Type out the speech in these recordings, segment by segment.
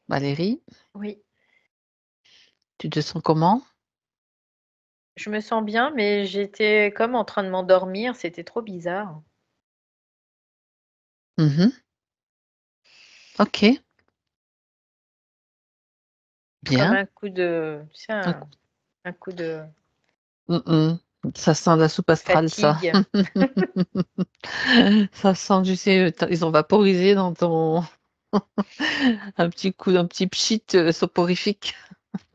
Valérie, Oui, tu te sens comment? je me sens bien, mais j'étais comme en train de m'endormir, c'était trop bizarre. Mhm. Ok, Comme bien. un coup de, tu sais, Un un coup de Mhm. Ça sent la soupe astrale, ça. fatigue. Ça sent, tu sais, ils ont vaporisé dans ton... un petit coup, un petit pchit soporifique.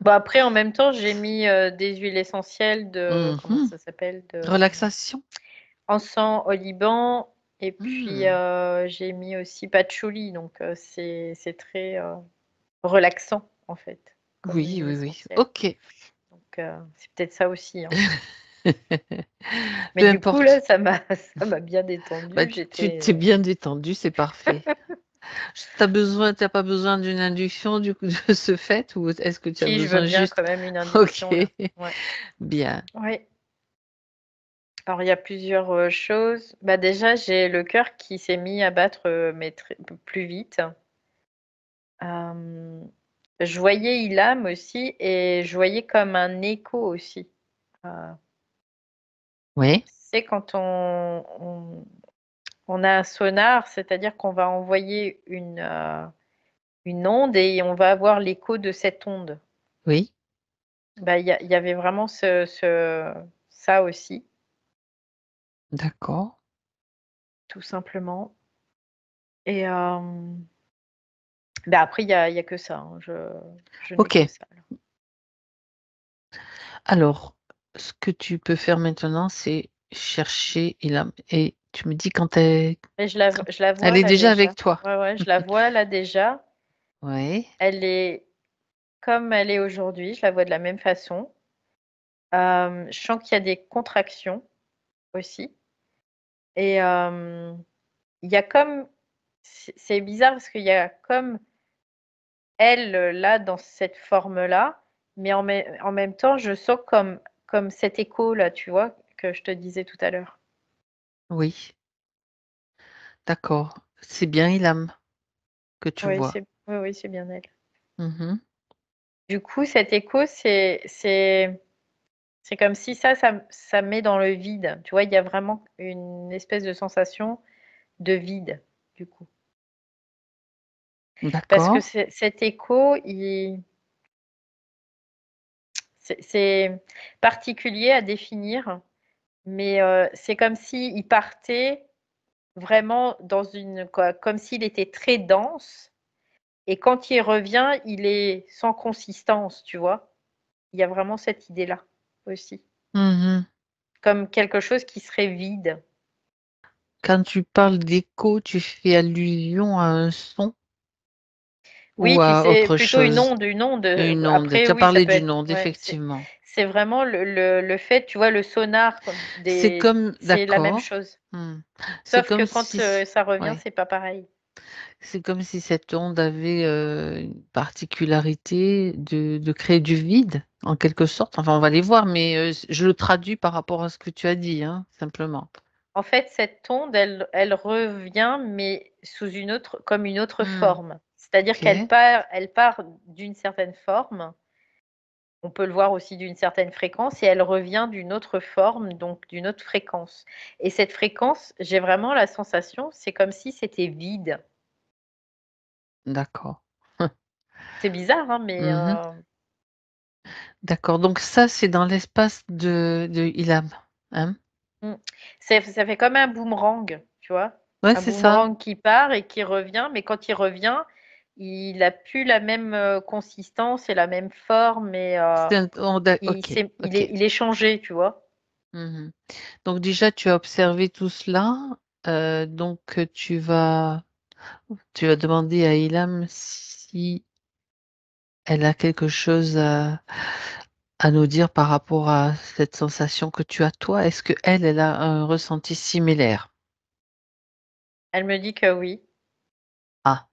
Bon, après, en même temps, j'ai mis des huiles essentielles de, comment Mhm. ça s'appelle, de Relaxation. encens au Liban. Et puis, Hmm. j'ai mis aussi patchouli, donc c'est très relaxant, en fait, comme Oui, huile oui, oui. essentielle. Ok. Donc, c'est peut-être ça aussi, hein. Mais Peu du coup, là, importe. ça m'a bien Bah, détendue. tu J'étais, t'es bien détendu, c'est parfait. T'as pas besoin d'une induction du coup de ce fait ou est-ce que tu as si je veux besoin bien juste... quand même une Ok, induction là. Ouais. bien. Ouais. Alors il y a plusieurs choses. Bah déjà, j'ai le cœur qui s'est mis à battre mais plus vite. Euh, je voyais Ilham aussi et je voyais comme un écho aussi. Euh, Oui, c'est quand on a un sonar, c'est-à-dire qu'on va envoyer une onde et on va avoir l'écho de cette onde. oui, Bah, il y avait vraiment ça aussi, d'accord. tout simplement. Et bah, après, il y a que ça, hein. Je n'ai Ok, que ça, là. alors, ce que tu peux faire maintenant, c'est chercher Ilham. Et tu me dis quand elle, Et quand je la elle vois est là déjà déjà. avec toi. Ouais, ouais, je la vois là déjà. Oui, Elle est comme elle est aujourd'hui, je la vois de la même façon. Je sens qu'il y a des contractions aussi. Et il y a comme, c'est bizarre parce qu'il y a comme elle là dans cette forme-là, mais en même temps, je sens comme cet écho là, tu vois, que je te disais tout à l'heure. oui, d'accord. C'est bien Ilham que tu Oui, vois. oui, oui, c'est bien elle. Mhm. Du coup, cet écho, c'est comme si ça met dans le vide. Tu vois, il y a vraiment une espèce de sensation de vide, du coup. Parce que D'accord. cet écho, c'est particulier à définir, mais c'est comme s'il partait vraiment dans comme s'il était très dense, et quand il revient, il est sans consistance, tu vois. Il y a vraiment cette idée-là aussi, Mhm. comme quelque chose qui serait vide. Quand tu parles d'écho, tu fais allusion à un son ou Oui, puis à c'est autre plutôt chose? une onde. Une onde. Après, Tu as oui, ça parlé peut d'une être. onde, Ouais, effectivement. c'est vraiment le fait, tu vois, le sonar C'est comme, c'est la même d'accord. chose. Hmm. C'est Sauf que comme quand si, ça revient, ouais. c'est pas pareil. C'est comme si cette onde avait une particularité de créer du vide, en quelque sorte. Enfin, on va les voir, mais je le traduis par rapport à ce que tu as dit, hein, simplement. En fait, cette onde, elle revient, mais sous comme une autre Hmm. forme. C'est-à-dire Ok. elle part d'une certaine forme. On peut le voir aussi d'une certaine fréquence et elle revient d'une autre forme, donc d'une autre fréquence. Et cette fréquence, j'ai vraiment la sensation, c'est comme si c'était vide. D'accord. C'est bizarre, hein, mais Mhm. D'accord. Donc ça, c'est dans l'espace de Ilham. Hein? mm. Ça fait comme un boomerang, tu vois. Ouais, Un c'est ça. boomerang qui part et qui revient, mais quand il revient, il a plus la même consistance et la même forme et Ok, ok. il est changé, tu vois. Mhm. Donc déjà, tu as observé tout cela. Donc tu vas demander à Ilham si elle a quelque chose à nous dire par rapport à cette sensation que tu as toi. Est-ce que elle a un ressenti similaire? Elle me dit que oui, Ah,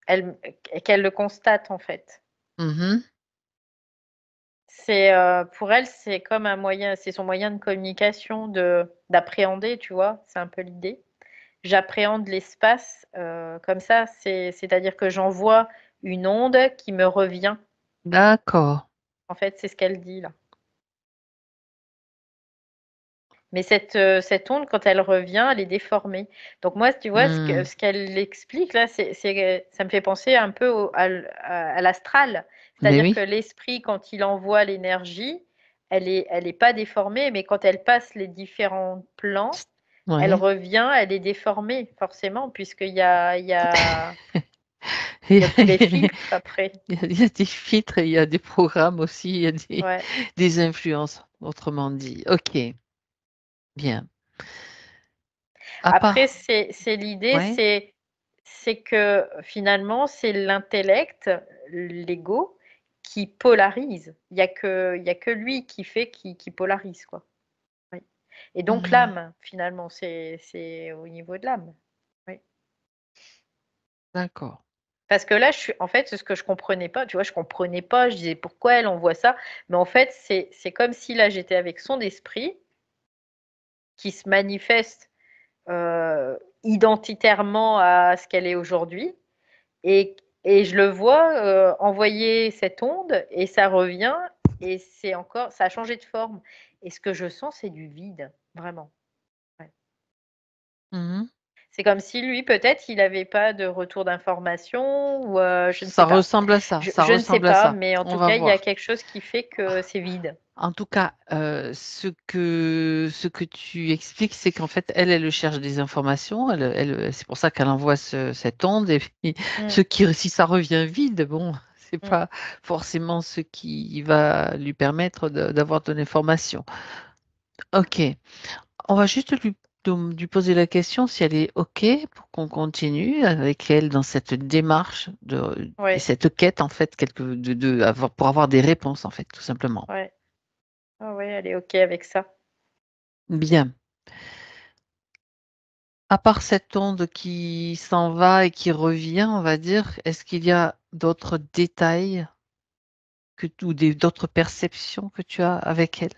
elle, qu'elle le constate en fait. mhm, C'est pour elle, c'est comme un moyen, c'est son moyen de communication, de d'appréhender, tu vois. C'est un peu l'idée. j'appréhende l'espace comme ça. C'est-à-dire que j'envoie une onde qui me revient. D'accord. En fait, c'est ce qu'elle dit là. Mais cette onde, quand elle revient, elle est déformée. Donc moi, tu vois, Mmh. ce qu'elle explique là, ça me fait penser un peu à l'astral. Mais C'est-à-dire que oui. l'esprit, quand il envoie l'énergie, elle est pas déformée, mais quand elle passe les différents plans, elle Ouais. revient, elle est déformée forcément, il y a tous les Il filtres après. y a des filtres et il y a des programmes aussi, il y a Ouais. des influences, autrement dit. OK, bien. À Après, part c'est l'idée, ouais? c'est que finalement, c'est l'intellect, l'ego, qui polarise. Il y a que lui qui fait qui polarise, quoi. Oui. Et donc Mmh. l'âme, finalement, c'est au niveau de l'âme. Oui. D'accord. Parce que là, en fait, ce que je comprenais pas, tu vois, je comprenais pas, je disais pourquoi elle envoie ça, mais en fait, c'est comme si là, j'étais avec son esprit qui se manifeste identitairement à ce qu'elle est aujourd'hui. Et, et je le vois envoyer cette onde et ça revient et c'est encore, ça a changé de forme. Et ce que je sens, c'est du vide, vraiment. Ouais. Mmh. C'est comme si lui, peut-être, il n'avait pas de retour d'information ou je ne sais Ça pas. ressemble à ça, ça Je ne sais ressemble à pas, ça. mais en On tout va cas, il y a voir. quelque chose qui fait que c'est vide. En tout cas, ce que tu expliques, c'est qu'en fait, elle cherche des informations, c'est pour ça qu'elle envoie cette onde et puis Mm, si ça revient vide, bon, c'est mm. pas forcément ce qui va lui permettre d'avoir de l'information. OK, on va juste lui poser la question si elle est OK pour qu'on continue avec elle dans cette démarche et Ouais, cette quête, en fait, pour avoir des réponses, en fait, tout simplement. ouais. Ah ouais, elle est OK avec ça. Bien. À part cette onde qui s'en va et qui revient, on va dire, est-ce qu'il y a d'autres détails d'autres perceptions que tu as avec elle,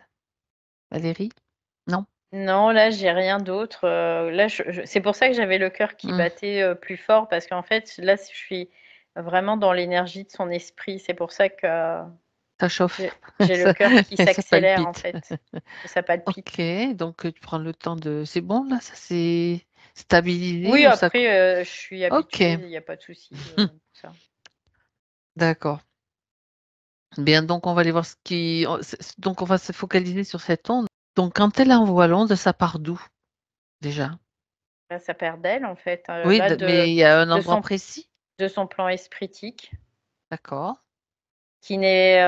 Valérie? Non? Non, là, j'ai rien d'autre. Là, c'est pour ça que j'avais le cœur qui Mmh, battait plus fort parce qu'en fait, là, je suis vraiment dans l'énergie de son esprit. C'est pour ça que ça chauffe, j'ai le ça cœur qui ça s'accélère en palpite. fait, que ça palpite. OK, donc tu prends le temps c'est bon là, ça s'est stabilisé Oui, ou ça après, je suis OK, habituée, il n'y a pas de souci, pour ça. d'accord. Bien, donc on va aller voir donc on va se focaliser sur cette onde. Donc quand elle envoie l'onde, ça part d'où déjà? Là, ça perd d'elle en fait, Oui, là, mais il y a un de endroit son, précis? de son plan espritique, D'accord. qui n'est,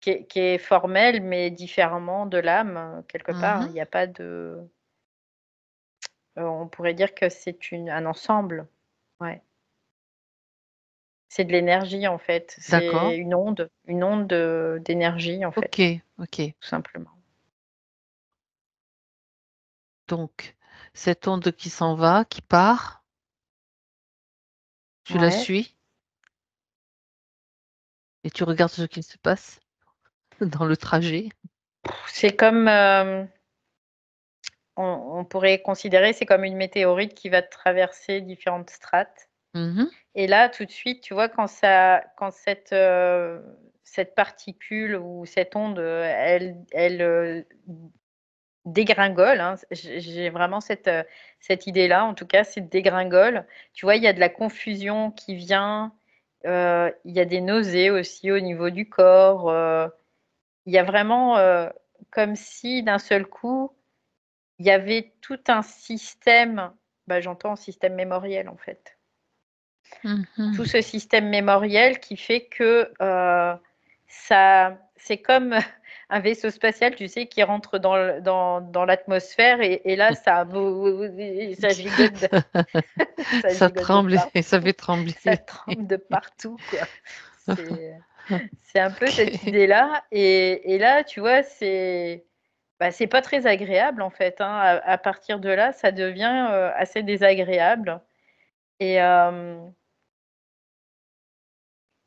qui est formel, mais différemment de l'âme, quelque part. Mmh. Il n'y a pas de. On pourrait dire que c'est un ensemble. Ouais. C'est de l'énergie, en fait. D'accord. C'est une onde d'énergie, en fait, OK, OK. tout simplement. Donc cette onde qui s'en va, qui part, tu la Ouais. suis et tu regardes ce qui se passe dans le trajet? C'est comme, on pourrait considérer, c'est comme une météorite qui va traverser différentes strates. Mmh. Et là, tout de suite, tu vois, quand cette particule ou cette onde, elle dégringole, hein. J'ai vraiment cette idée-là, en tout cas, c'est dégringole. Tu vois, il y a de la confusion qui vient, il y a des nausées aussi au niveau du corps, il y a vraiment, comme si d'un seul coup, il y avait tout un système, bah, j'entends système mémoriel, en fait. Tout Mmh. ce système mémoriel qui fait que, ça c'est comme un vaisseau spatial, tu sais, qui rentre dans l'atmosphère et là ça gigote de ça Ça gigote de tremble et ça partout, fait ça trembler. tremble de partout, quoi. C'est c'est un peu cette OK. idée-là et là, tu vois, c'est pas très agréable, en fait, hein. À partir de là, ça devient, assez désagréable et hem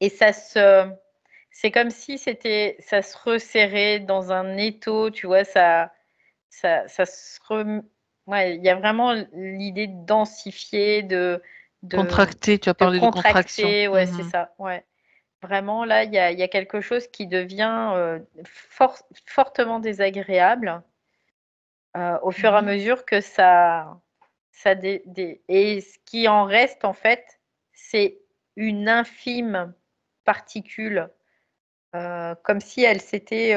et c'est comme si ça se resserrait dans un étau, tu vois? Ça se rem Ouais, il y a vraiment l'idée de densifier, de Contracté, tu as de parlé de contraction. contracter, ouais, c'est Mmh. ça, ouais. Vraiment là, il y a quelque chose qui devient, fortement désagréable, au fur et à Mmh. mesure que ça et ce qui en reste en fait, c'est une infime particule, comme si elle s'était,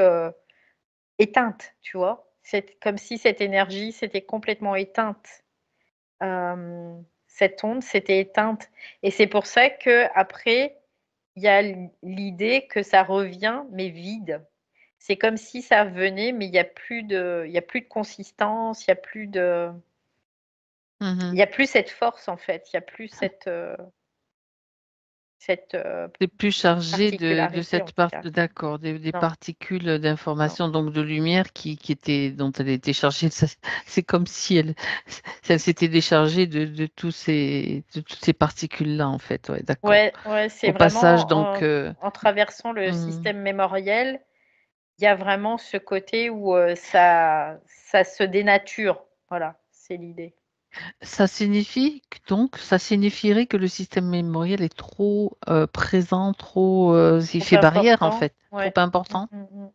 éteinte, tu vois? C'est comme si cette énergie s'était complètement éteinte. Cette onde s'était éteinte et c'est pour ça qu'après, il y a l'idée que ça revient, mais vide. C'est comme si ça venait, mais il y a plus de consistance, il Mmh. y a plus cette force en fait, il y a plus cette C'est plus chargé de particularité en cette tout part cas. d'accord, des Non, particules non. d'information, donc de lumière qui étaient dont elle était chargée. Ça c'est comme si elle s'était déchargée de toutes ces particules-là, en fait, ouais, d'accord. Ouais, ouais, c'est Au passage vraiment donc en traversant le mmh, système mémoriel, il y a vraiment ce côté où, ça se dénature. Voilà, c'est l'idée. ça signifie que donc ça signifierait que le système mémoriel est trop, présent, trop, il Trop fait barrière, en important. fait, trop Ouais. Mmh, important? mmh mh.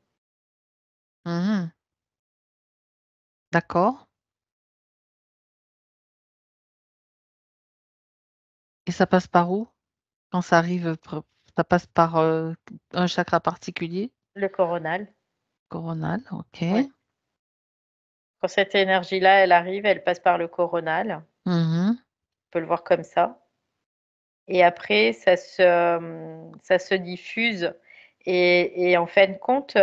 Mmh. D'accord, et ça passe par où? Quand ça arrive, ça passe par, un chakra particulier? Le coronal, Coronal, ouais. OK. Quand cette énergie-là, elle arrive, elle passe par le coronal. Mmh. On peut le voir comme ça et après ça se diffuse et en fin de compte,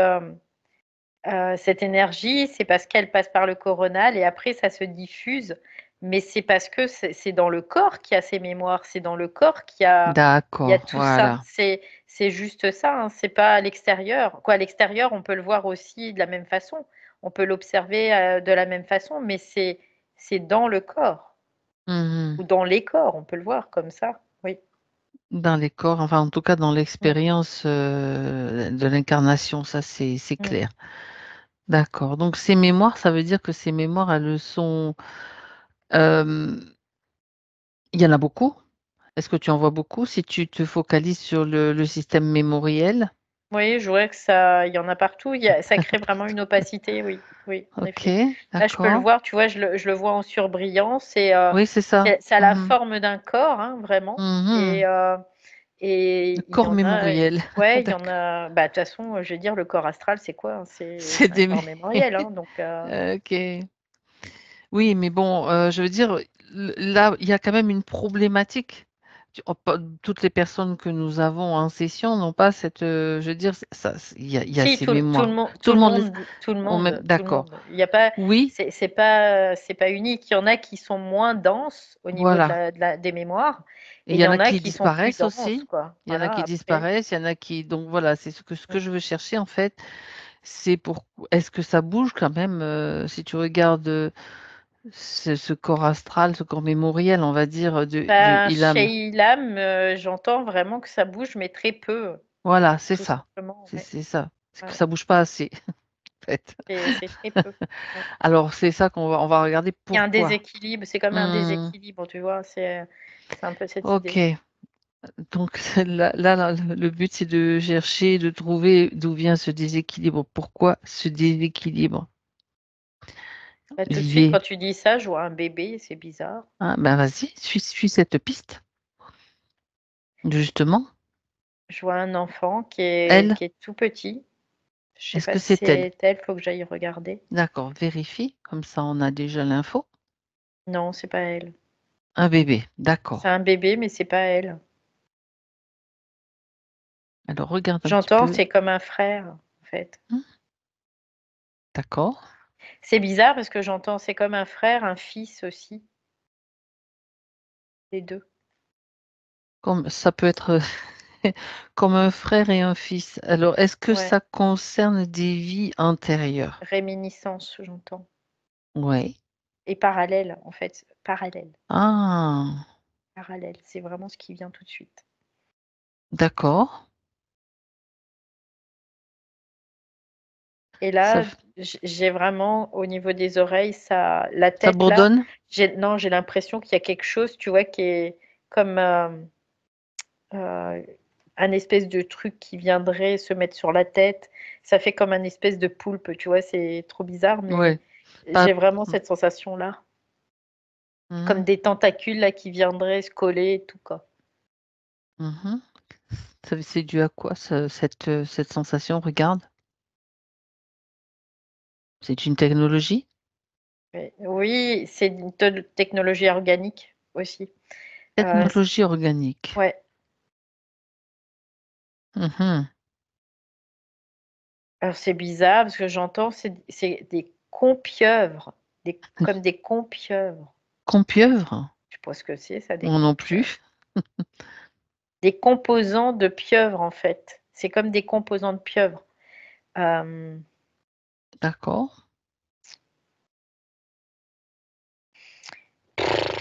cette énergie, c'est parce qu'elle passe par le coronal et après ça se diffuse, mais c'est parce que c'est dans le corps qu'il y a ces mémoires, c'est dans le corps qu'il y a D'accord, tout ça. voilà. C'est juste ça, hein, c'est pas à l'extérieur. Quoi, à l'extérieur, on peut le voir aussi de la même façon. On peut l'observer, de la même façon, mais c'est dans le corps Mmh. ou dans les corps, on peut le voir comme ça. Oui. Dans les corps, enfin, en tout cas, dans Mmh, l'expérience, de l'incarnation, ça, c'est mmh. clair. D'accord, donc ces mémoires, ça veut dire que ces mémoires, elles sont, hem, il y en a beaucoup? Est-ce que tu en vois beaucoup si tu te focalises sur le système mémoriel? Oui, je vois que ça il y en a partout. Ça crée vraiment une opacité, oui, oui, en effet. OK, Là, je peux le d'accord. voir, tu vois, je le vois en surbrillance Oui, c'est ça. ça a la Mmh mh. forme d'un corps, hein, vraiment Mmh. Le et il y corps en a, mémoriel. ouais, il y en D'accord. a bah, de toute façon, je veux dire, le corps astral, c'est quoi, hein? C'est C'est un des corps mémoriel, hein, donc OK. Oui, mais bon, je veux dire, là, il y a quand même une problématique. Tu oh, pas toutes les personnes que nous avons en session n'ont pas cette, je veux dire, ça il y a si, ces mémoires. Tout tout le le monde les monde tout le ont même monde tout le d'accord. monde. Il y a pas Oui, c'est pas unique. Il y en a qui sont moins denses au niveau voilà, des mémoires et et il il y y en a en a qui qui sont plus disparaissent denses, aussi. quoi. Il y en a Voilà, qui après disparaissent, il y en a qui donc voilà, c'est ce que mmh, je veux chercher en fait, c'est pour est-ce que ça bouge quand même, si tu regardes, ce corps astral, ce corps mémoriel, on va dire, de ben, Ilham. chez Ilam, j'entends vraiment que ça bouge, mais très peu, Voilà, c'est tout ça. simplement, ouais, C'est ça. C'est que ouais. ça bouge pas assez, en fait. C'est très peu, ouais. Alors c'est ça qu'on va regarder Il y a un pourquoi. déséquilibre, c'est comme un Mmh, déséquilibre, tu vois? C'est un peu cette idée. OK. Donc là, le but, c'est de chercher, de trouver d'où vient ce déséquilibre. Pourquoi ce déséquilibre Bah, tout de suite, lié? quand tu dis ça, je vois un bébé, c'est bizarre. Ah ben, vas-y, suis cette piste, justement. Je vois un enfant qui est Elle, qui est tout petit. Je sais est-ce pas que si c'est elle? c'est elle, faut que j'aille regarder. D'accord, vérifie, comme ça on a déjà l'info. Non, c'est pas elle. Un bébé, C'est d'accord. un bébé, mais c'est pas elle. Alors regarde un petit J'entends, peu. c'est comme un frère, en fait. Mmh, d'accord. C'est bizarre parce que j'entends, c'est comme un frère, un fils aussi, les 2. Comme ça peut être comme un frère et un fils. Alors, est-ce que Ouais, ça concerne des vies antérieures? réminiscence, j'entends Ouais. et parallèle, en fait, parallèle, Ah! parallèle, c'est vraiment ce qui vient tout de suite D'accord. et Ça là, f j'ai vraiment au niveau des oreilles, ça la Ça tête là, bourdonne? j'ai l'impression qu'il y a quelque chose, tu vois, qui est comme, heu, un espèce de truc qui viendrait se mettre sur la tête. Ça fait comme un espèce de poulpe, tu vois? C'est trop bizarre, mais Ouais, pas j'ai vraiment mmh cette sensation-là. Comme mh. des tentacules là qui viendraient se coller et tout, quoi. Mmh. C'est dû à quoi cette sensation? Regarde, c'est une technologie? Oui, c'est une technologie organique aussi. C Technologie organique. ouais. Mmh. Alors c'est bizarre parce que j'entends c'est des compieuvres, comme des compieuvres. Compieuvre? Je sais pas ce que c'est ça, des Moi non compieuvres. plus. Des composants de pieuvre, en fait. C'est comme des composants de pieuvre. Hem, D'accord.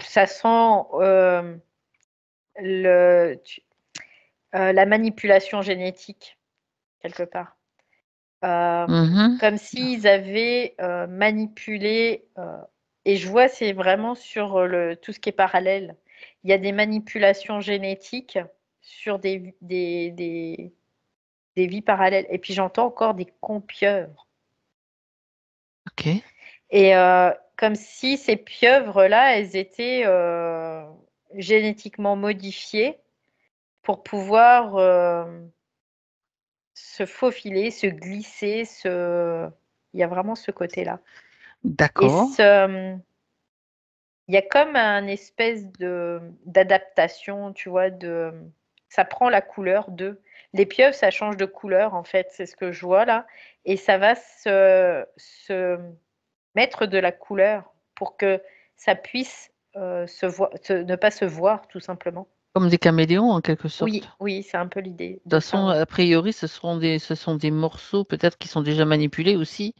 Ça sent, le tu la manipulation génétique quelque part. Mmh. Comme s'ils avaient, manipulé, et je vois c'est vraiment sur, le tout ce qui est parallèle. Il y a des manipulations génétiques sur des vies parallèles et puis j'entends encore des compieuvres OK. et comme si ces pieuvres-là, elles étaient, génétiquement modifiées pour pouvoir, se faufiler, se glisser, il y a vraiment ce côté-là et D'accord. il y a comme un espèce d'adaptation, tu vois, ça prend la couleur de les pieuvres, ça change de couleur, en fait, c'est ce que je vois là et ça va se mettre de la couleur pour que ça puisse, ne pas se voir, tout simplement. Comme des caméléons en quelque Oui, sorte. oui, c'est un peu l'idée De de toute ça, façon, ouais. a priori, ce sont des morceaux peut-être qui sont déjà manipulés aussi,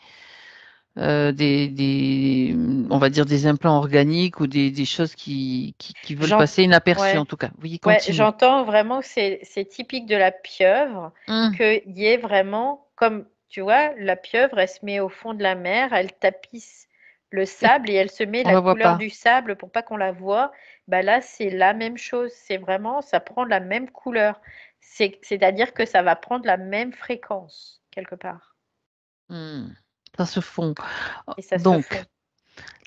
on va dire des implants organiques ou des choses qui veulent J'ent passer inaperçues en Ouais. tout cas. Oui, Ouais, continue. j'entends vraiment que c'est typique de la pieuvre, Mmh. qu'il y ait vraiment comme tu vois, la pieuvre, elle se met au fond de la mer, elle tapisse le sable et elle se met On la la voit couleur pas. du sable pour pas qu'on la voie. Bah, là, c'est la même chose, c'est vraiment ça prend la même couleur. C'est-à-dire que ça va prendre la même fréquence, quelque part Mmh. Ça se fond. et ça se Donc fond.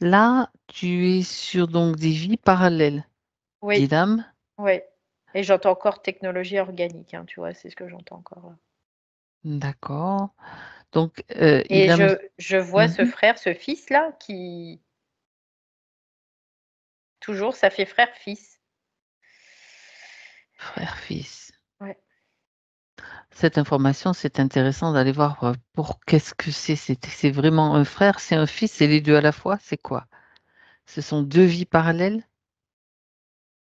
là, tu es sur donc des vies parallèles, Oui, Didam. oui et j'entends encore technologie organique, hein, tu vois? C'est ce que j'entends encore là. D'accord. Donc, Et Idam. je vois ce Mmh. frère, ce fils-là qui toujours ça fait frère-fils. Frère, fils. Ouais. Cette information, c'est intéressant d'aller voir, pour qu'est-ce que c'est? C'est vraiment un frère, c'est un fils, c'est les 2 à la fois? C'est quoi? Ce sont 2 vies parallèles?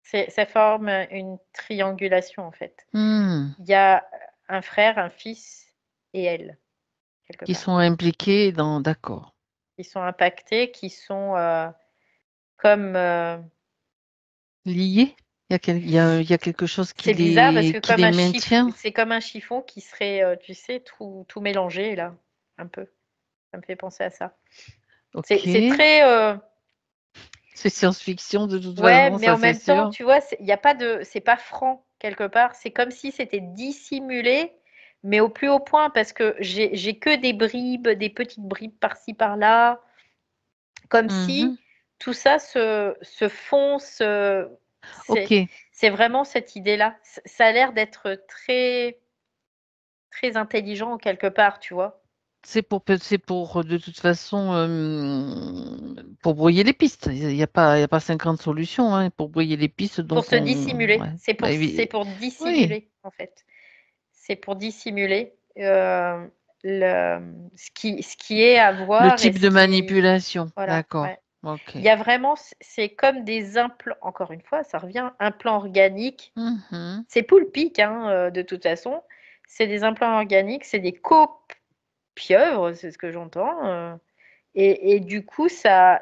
Ça forme, une triangulation en fait. Mmh. Il y a un frère, un fils et elle, quelque Qui part. sont impliqués dans d'accord. Qui sont impactés, qui sont, comme, Liés? Il y a quelque chose qui c'est bizarre parce les que qui comme les un chiffon maintient? c'est comme un chiffon qui serait, tu sais, tout mélangé là, un peu. Ça me fait penser à ça. C'est OK. très, C'est science-fiction de toute ouais, façon, mais ça en c'est même temps, sûr. tu vois, il y a pas de c'est pas franc quelque part. C'est comme si c'était dissimulé, mais au plus haut point parce que j'ai que des bribes, des petites bribes par-ci par-là, comme Mmh. si tout ça se fond, c'est OK. c'est vraiment cette idée-là. Ça a l'air d'être très très intelligent quelque part, tu vois? C'est pour, de toute façon, pour brouiller les pistes. Il y a pas 50 solutions, hein, pour brouiller les pistes Pour donc se on dissimuler. ouais. Bah, C'est oui, pour oui, dissimuler, en fait. C'est pour dissimuler, ce qui est à le voir et type ce de qui manipulation, voilà, ouais. d'accord, OK. Il y a vraiment c'est comme des implants encore une fois, ça revient, implants organiques. Mmh. C'est poulpique, hein, de toute façon. C'est des implants organiques, c'est des copieuvres, c'est ce que j'entends, et du coup ça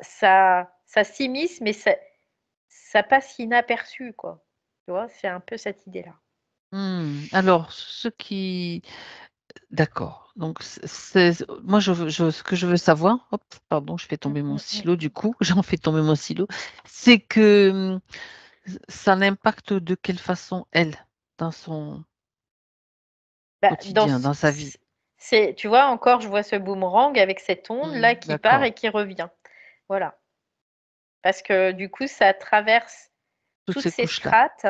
s'immisce, mais ça passe inaperçu, quoi. Tu vois? C'est un peu cette idée-là. Alors d'accord. Donc moi ce que je veux savoir, hop, pardon, je fais Mmh, tomber mon mmh, mmh. stylo du coup, j'en fais tomber mon stylo, c'est que ça l'impacte de quelle façon elle, dans son Bah, quotidien, dans sa vie? c'est tu vois, encore, je vois ce boomerang avec cette onde là qui part D'accord. et qui revient. Voilà. Parce que du coup, ça traverse Toutes toutes ces ces couches-là. strates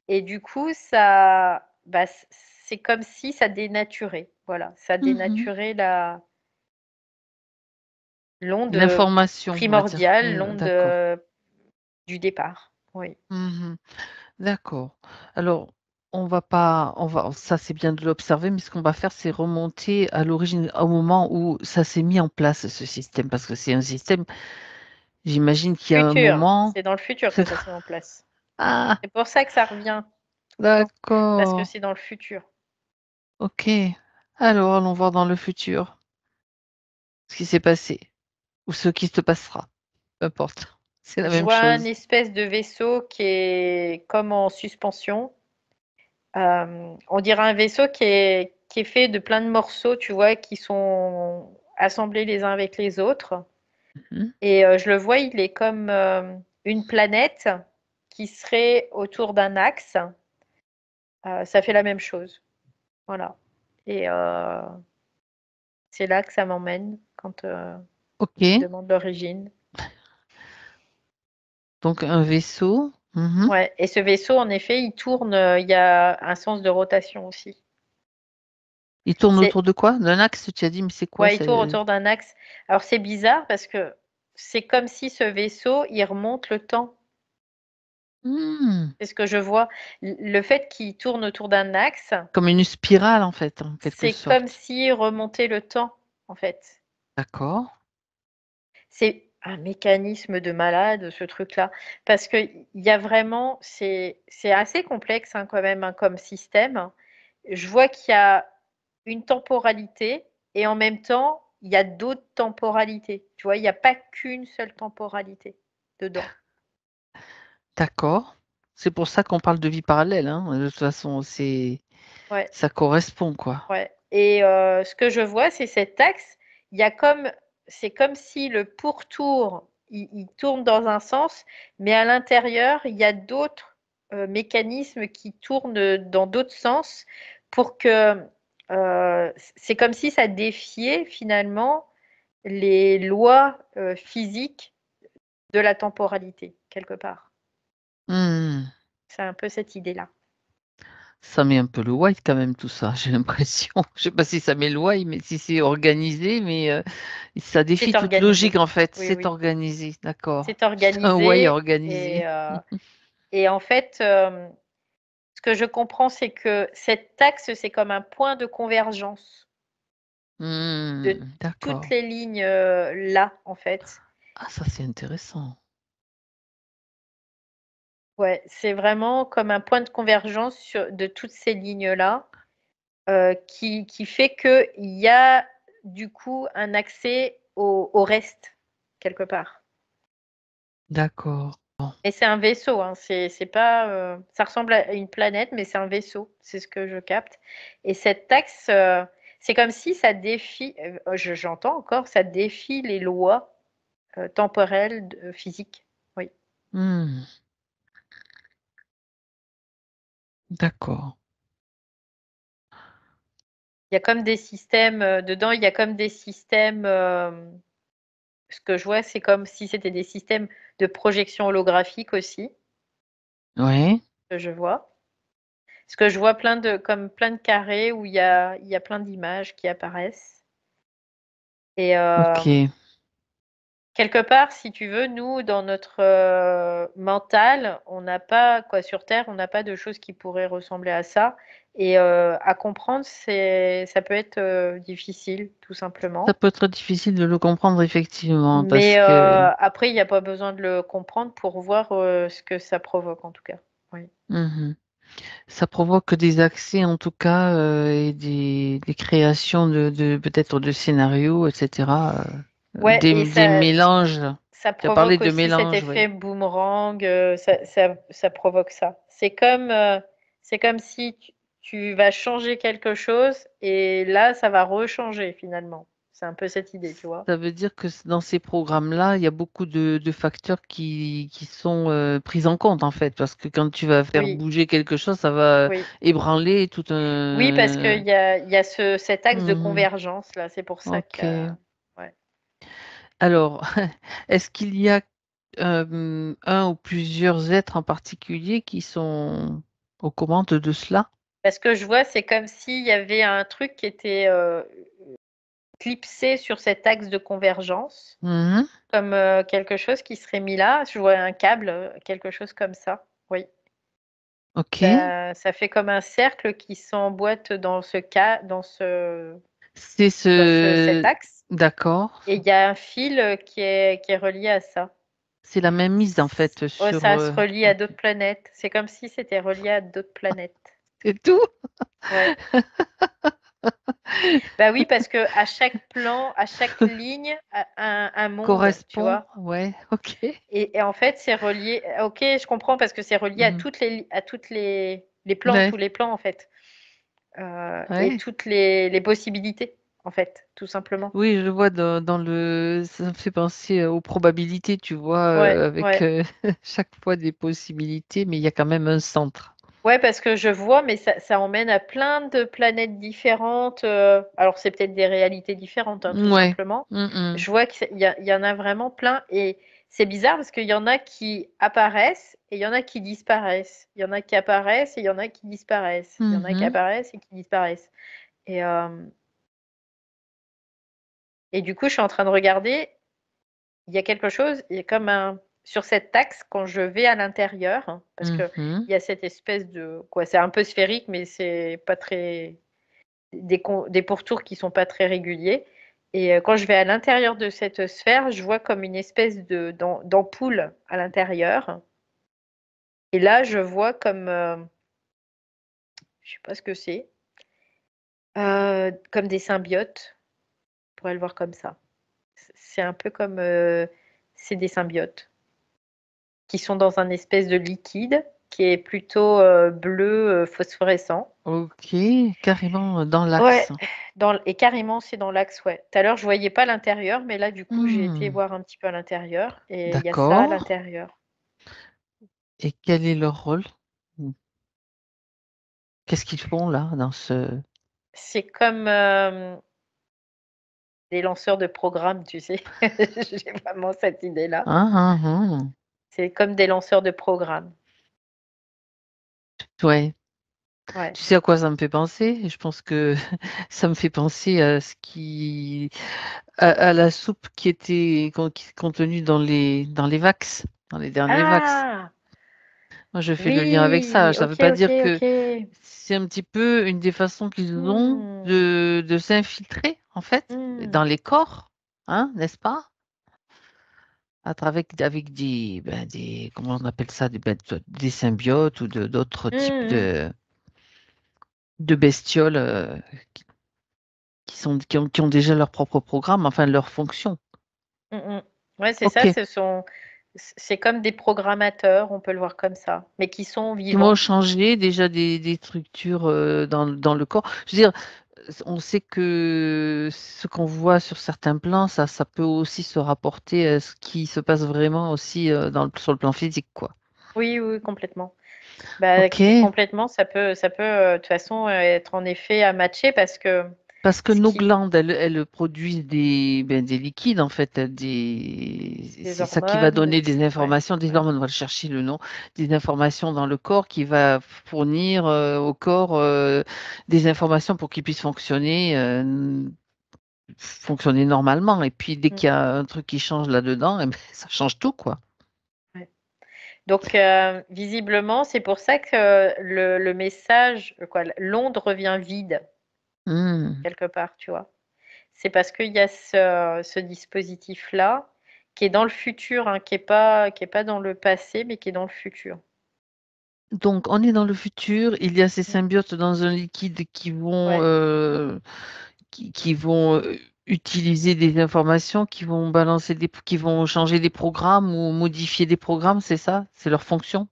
et du coup, ça bah, c'est comme si ça dénaturait. Voilà, ça Mmh. dénaturait la l'onde, L'information, on va dire. primordiale, l'onde, D'accord. du départ. Oui. Mmh. D'accord. Alors, ça c'est bien de l'observer, mais ce qu'on va faire, c'est remonter à l'origine, au moment où ça s'est mis en place, ce système, parce que c'est un système, j'imagine qu'il y a un Futur, moment. c'est dans le futur que c'est- ça se met en place. Ah, C'est pour ça que ça revient tout le temps, parce que d'accord. c'est dans le futur. Ok. Alors, allons voir dans le futur ce qui s'est passé, ou ce qui se passera. Peu importe. C'est la Je même vois un chose. espèce de vaisseau qui est comme en suspension. On dirait un vaisseau qui est fait de plein de morceaux, tu vois, qui sont assemblés les uns avec les autres. Mhm. Et je le vois, il est comme une planète qui serait autour d'un axe. Ça fait la même chose. Voilà. Et c'est là que ça m'emmène quand Ok. tu me demandes l'origine. Donc, un vaisseau. Mhm. Ouais. Et ce vaisseau, en effet, il tourne. Il y a un sens de rotation aussi. Il tourne C'est autour de quoi? D'un axe, tu as dit, mais c'est quoi? Ouais, il tourne autour d'un axe. Alors c'est bizarre parce que c'est comme si ce vaisseau, il remonte le temps. Hmm. C'est ce que je vois. Le fait qu'il tourne autour d'un axe, Comme une spirale, en fait, en quelque c'est comme sorte. s'il remontait le temps, en fait. D'accord. C'est un mécanisme de malade, ce truc-là. Parce que il y a vraiment, c'est assez complexe hein, quand même hein, comme système. Je vois qu'il y a une temporalité et en même temps, il y a d'autres temporalités. Tu vois, il n'y a pas qu'une seule temporalité dedans. D'accord. C'est pour ça qu'on parle de vie parallèle, hein. De toute façon, Ouais, ça correspond, quoi. ouais. Et ce que je vois, c'est cet axe. Il y a comme, c'est comme si le pourtour, il tourne dans un sens, mais à l'intérieur, il y a d'autres mécanismes qui tournent dans d'autres sens pour que c'est comme si ça défiait finalement les lois physiques de la temporalité, quelque part. Hmm. C'est un peu cette idée-là. Ça met un peu le white quand même, tout ça, j'ai l'impression. Je sais pas si ça met le white, mais si c'est organisé, mais ça défie C'est toute logique, organisé. en fait. Oui, C'est oui. organisé, d'accord. C'est C'est un white organisé organisé. et en fait, ce que je comprends, c'est que cet axe, c'est comme un point de convergence de toutes D'accord. les lignes, là, en fait. Ah, ça, c'est intéressant. Ouais, c'est vraiment comme un point de convergence de toutes ces lignes-là, qui fait qu'il y a, du coup, un accès au reste, quelque part. D'accord. Et c'est un vaisseau, hein, c'est pas, ça ressemble à une planète, mais c'est un vaisseau, c'est ce que je capte. Et cet axe, c'est comme si ça défie, j'entends encore, ça défie les lois temporelles, physiques. Oui. Hmm. D'accord. Il y a comme des systèmes, dedans, il y a comme des systèmes, ce que je vois, c'est comme si c'était des systèmes de projection holographique aussi, Oui. que je vois. Parce que je vois comme plein de carrés où il y a plein d'images qui apparaissent. Et Ok. quelque part, si tu veux, nous, dans notre mental, on n'a pas, quoi, sur Terre, on n'a pas de choses qui pourraient ressembler à ça. Et à comprendre, ça peut être difficile, tout Ça simplement. peut être difficile de le comprendre, effectivement, parce Mais que après, il n'y a pas besoin de le comprendre pour voir ce que ça provoque, en tout cas. Oui. mhm. Ça provoque des accès, en tout cas, et des créations peut-être de scénarios, etc. Ouais, et Des mélanges. ça Tu as parlé provoque de aussi cet mélange, oui. effet boomerang, ça provoque ça. C'est comme si tu vas changer quelque chose et là, ça va rechanger finalement. C'est un peu cette idée, tu vois? Ça veut dire que dans ces programmes-là, il y a beaucoup de facteurs qui sont pris en compte, en fait, parce que quand tu vas faire Oui, bouger quelque chose, ça va oui. ébranler tout Oui, parce un... qu'il y a cet axe de Mhm. convergence là, c'est pour ça que Ok. ouais. Alors, est-ce qu'il y a un ou plusieurs êtres en particulier qui sont aux commandes de cela? Parce que je vois, c'est comme s'il y avait un truc qui était, clipsé sur cet axe de convergence, Mhm. comme, quelque chose qui serait mis là. Je vois un câble, quelque chose comme ça. Oui. Ok. Ça fait comme un cercle qui s'emboîte dans ce ca C'est cet ce... axe D'accord. et il y a un fil, qui est relié à ça. C'est la même mise, en fait, Ouais, sur... ça se relie à ok. d'autres planètes. C'est comme si c'était relié à d'autres planètes. C'est tout? Ouais. Bah oui, parce que à chaque plan, à chaque ligne, a un monde, tu Correspond? vois? Ouais, ok. Et en fait, c'est relié OK, je comprends parce que c'est relié à Mhm. toutes les plans, Ouais, tous les plans, en fait, et ouais. toutes les possibilités, en fait, tout simplement. Oui, je vois dans le... Ça me fait penser aux probabilités, tu vois, Ouais, avec ouais. chaque fois des possibilités, mais il y a quand même un centre. Ouais, parce que je vois, mais ça emmène à plein de planètes différentes, alors c'est peut-être des réalités différentes, hein, tout Ouais. simplement. Mhm. Je vois qu'il y en a vraiment plein et c'est bizarre parce qu'il y en a qui apparaissent et il y en a qui disparaissent. Il y en a qui apparaissent et il y en a qui disparaissent. Il y en a qui Mhm. apparaissent et qui disparaissent et hem et du coup, je suis en train de regarder, il y a quelque chose, il y a comme un sur cette axe quand je vais à l'intérieur, hein, parce qu'il Mhm. y a cette espèce de quoi, c'est un peu sphérique, mais c'est pas très des pourtours qui sont pas très réguliers et quand je vais à l'intérieur de cette sphère, je vois comme une espèce d'ampoule à l'intérieur et là, je vois comme, je sais pas ce que c'est, comme des symbiotes, on pourrait le voir comme ça. C'est un peu comme, c'est des symbiotes qui sont dans un espèce de liquide qui est plutôt, bleu, phosphorescent. Ok, carrément dans Ouais, l'axe. et carrément, c'est dans l'axe, ouais. Tout à l'heure, je voyais pas l'intérieur, mais là, du coup, j'ai été Hmm. voir un petit peu à l'intérieur et il y a ça à D'accord. l'intérieur. Et quel est leur rôle? Hmm. Qu'est-ce qu'ils font là, dans ce... C'est comme, des lanceurs de programmes, tu sais? J'ai vraiment cette idée-là. Ah, ah, ah. C'est comme des lanceurs de programmes. Ouais. Ouais. Tu sais à quoi ça me fait penser? Je pense que ça me fait penser à ce qui... à la soupe qui était contenue dans les Vax, dans les derniers Vax. Ah! Moi, je fais le lien avec Oui, ça. oui, Ça ne veut OK, pas OK, dire que OK. c'est un petit peu une des façons qu'ils ont Mmh. de s'infiltrer, en fait, Mmh. dans les corps, hein, n'est-ce pas? À travers avec des comment on appelle ça, des symbiotes ou d'autres types Mmh mh. de bestioles qui ont déjà leur propre programme, enfin leur fonction. Mmh mh. Ouais, c'est ça, Ok. c'est comme des programmateurs, on peut le voir comme ça, mais qui sont Qui vont vivants. changer déjà des structures dans le corps. Je veux dire, on sait que ce qu'on voit sur certains plans, ça peut aussi se rapporter à ce qui se passe vraiment aussi sur le plan physique, quoi. Oui, oui, oui, complètement. Bah, Ok. complètement, ça peut, de toute façon, être en effet à matcher parce que Parce que ce nos qui glandes, elles produisent des liquides, en fait, des c'est ça qui va hormones, donner des ouais, informations, des ouais. hormones, on va le chercher le nom, des informations dans le corps qui va fournir au corps des informations pour qu'il puisse fonctionner normalement. Et puis, dès Mmh, qu'il y a un truc qui change là-dedans, eh ben, ça change tout, quoi. ouais. Donc visiblement, c'est pour ça que le message, quoi, l'onde revient vide Hmm. quelque part, tu vois? C'est parce qu'il y a ce dispositif-là qui est dans le futur, hein, qui est pas dans le passé, mais qui est dans le futur. Donc, on est dans le futur, il y a ces Mmh. symbiotes dans un liquide Ouais. qui vont utiliser des informations, qui vont changer des programmes ou modifier des programmes, c'est ça? C'est leur fonction?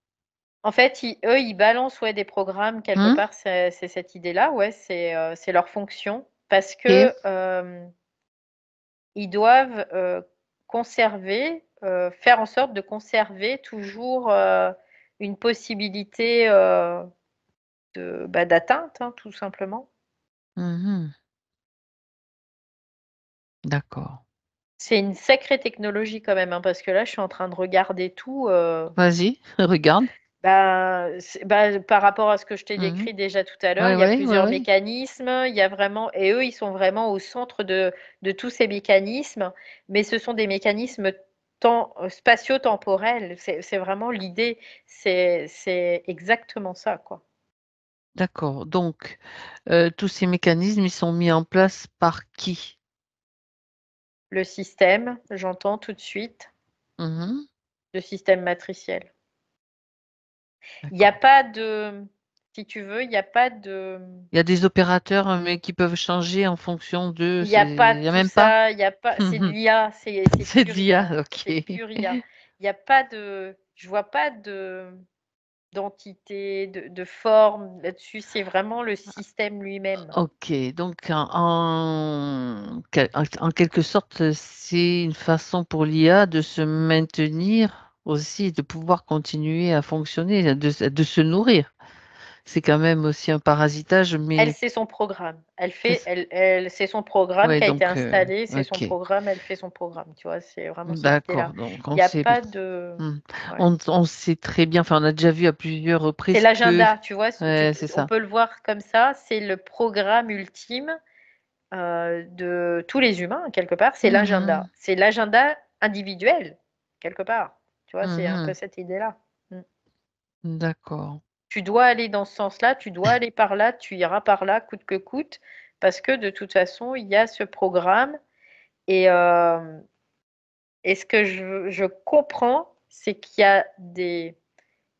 En fait, eux, ils balancent ouais, des programmes quelque Mmh? part, c'est cette idée-là, ouais, c'est leur fonction parce OK. que ils doivent conserver, faire en sorte de conserver toujours une possibilité d'atteinte, hein, tout simplement. Mmh. D'accord. C'est une sacrée technologie quand même, hein, parce que là, je suis en train de regarder tout. Vas-y, regarde. Par rapport à ce que je t'ai Mmh. décrit déjà tout à l'heure, Ouais, il y a ouais, ouais, plusieurs ouais. mécanismes, il y a vraiment et eux, ils sont vraiment au centre de tous ces mécanismes, mais ce sont des mécanismes spatio-temporels. C'est vraiment l'idée, c'est exactement ça, quoi. D'accord. Donc, tous ces mécanismes, ils sont mis en place par qui? Le système, j'entends tout de suite, Mmh. le système matriciel. Il y a D'accord. pas de si tu veux, il y a pas de Il y a des opérateurs, mais qui peuvent changer en fonction de il y c'est a pas il y a tout même pas? ça, il y a pas c'est de l'IA, c'est C'est de pure IA, l'IA, c'est OK. pure IA. Il y a pas de je vois pas d'entité, de forme là-dessus, c'est vraiment le système lui-même. OK, donc en quelque sorte, c'est une façon pour l'IA de se maintenir aussi, de pouvoir continuer à fonctionner, de se nourrir. C'est quand même aussi un parasitage, Elle, mais c'est son programme. c'est ç C'est son programme ouais, qui a été donc installé, c'est son OK. programme, elle fait son programme, tu vois? C'est vraiment cette idée-là. D'accord, donc Il on y a sait pas de mmh, ouais. on sait très bien, enfin, on a déjà vu à plusieurs C'est reprises que l'agenda, tu vois? ouais, c'est On ça. peut le voir comme ça, c'est le programme ultime de tous les humains, quelque part, c'est Mmh mh. l'agenda. C'est l'agenda individuel, quelque part. Tu vois, c'est un peu Mmh. cette idée-là. Mmh. D'accord. Tu dois aller dans ce sens-là, tu dois aller par là, tu iras par là, coûte que coûte, parce que de toute façon, il y a ce programme et ce que je comprends, c'est qu'il y a des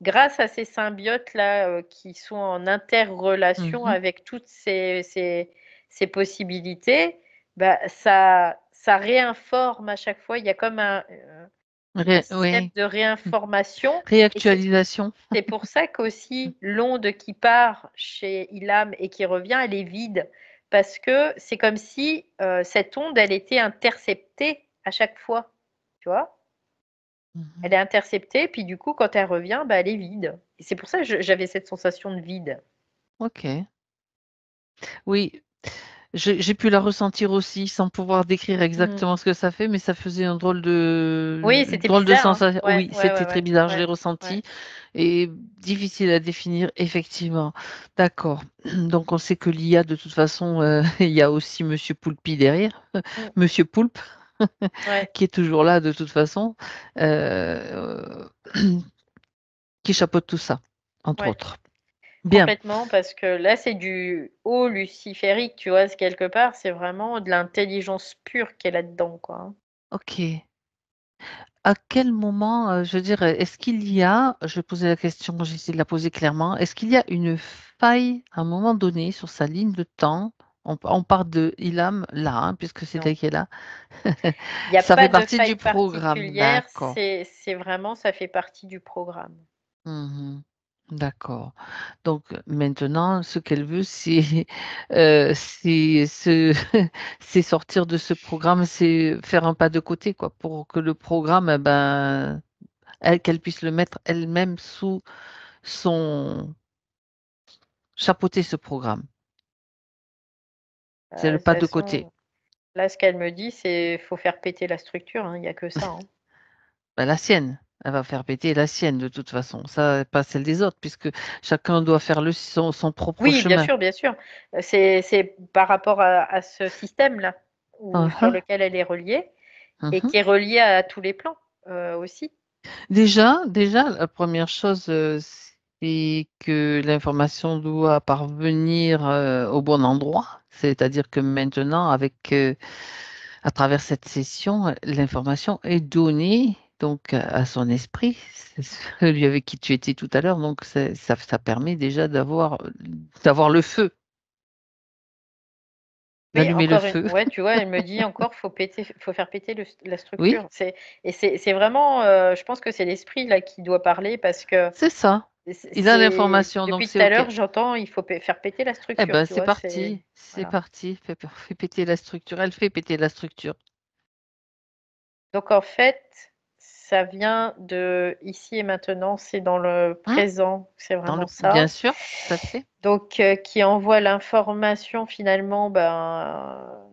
grâce à ces symbiotes-là, qui sont en interrelation Mmh. avec toutes ces possibilités, bah, ça réinforme à chaque fois. Il y a comme un système Oui, de réinformation et réactualisation. c'est pour ça qu'aussi l'onde qui part chez Ilham et qui revient, elle est vide. Parce que c'est comme si, cette onde, elle était interceptée à chaque fois, tu vois? Elle Mmh. est interceptée, puis du coup, quand elle revient, bah, elle est vide et c'est pour ça que j'avais cette sensation de vide. OK. Oui, j'ai pu la ressentir aussi sans pouvoir décrire Mmh. exactement ce que ça fait, mais ça faisait un Oui, c'était drôle de bizarre, hein? sensation. Ouais, Oui, ouais, c'était ouais, très ouais, bizarre, je l'ai ouais, ouais. ressenti et difficile à définir effectivement. D'accord. Donc on sait que l'IA de toute façon, il y a aussi Monsieur Poulpi derrière, Mmh, Monsieur Poulpe ouais, qui est toujours là de toute façon, heu, qui chapeaute tout ça, entre ouais, autres. Bien, complètement parce que là, c'est du haut luciférique, tu vois? C'est quelque part, c'est vraiment de l'intelligence pure qui est là-dedans, quoi, hein. OK. À quel moment, je veux dire, est-ce qu'il y a je vais poser la question, j'essaie de la poser clairement. Est-ce qu'il y a une faille à un moment donné sur sa ligne de temps? On part de Ilham là, hein, puisque c'est Non. elle qui est là. Il y a Ça pas fait de partie du faille programme, particulière, d'accord. c'est vraiment ça fait partie du programme. Mmh. D'accord. Donc maintenant, ce qu'elle veut, c'est, c'est se c'est sortir de ce programme, c'est faire un pas de côté, quoi, pour que le programme, eh ben, qu'elle puisse le mettre elle-même sous son chapeauter ce programme. C'est De le toute pas de côté. façon, là, ce qu'elle me dit, c'est: «Faut faire péter la structure», hein, il y a que ça, hein. Bah, la sienne. Elle va faire péter la sienne de toute façon, ça, pas celle des autres puisque chacun doit faire son propre Oui, chemin. bien sûr, c'est par rapport à ce système-là ou Hein sur hein. lequel elle est reliée et Mmh. qui est relié à tous les plans, aussi. Déjà, la première chose, c'est que l'information doit parvenir, au bon endroit. C'est-à-dire que maintenant avec, à travers cette session, l'information est donnée donc à son esprit, c'est celui avec qui tu étais tout à l'heure, donc ça permet déjà d'avoir le feu, Oui, d'allumer le encore une feu. ouais, tu vois, elle me dit encore: faut faire péter la Oui, structure». C'est vraiment, je pense que c'est l'esprit là qui doit parler parce que c'est ça. Il a l'information, donc Depuis c'est tout à OK. l'heure, j'entends, il faut faire péter la Eh structure, ben, tu c'est vois? parti, c'est Voilà. parti. Fais péter la structure. Elle fait péter la structure. Donc en fait, ça vient de ici et maintenant, c'est dans le Hein? présent, c'est Dans le vraiment bien ça. sûr, tout à fait. Donc qui envoie l'information finalement, ben,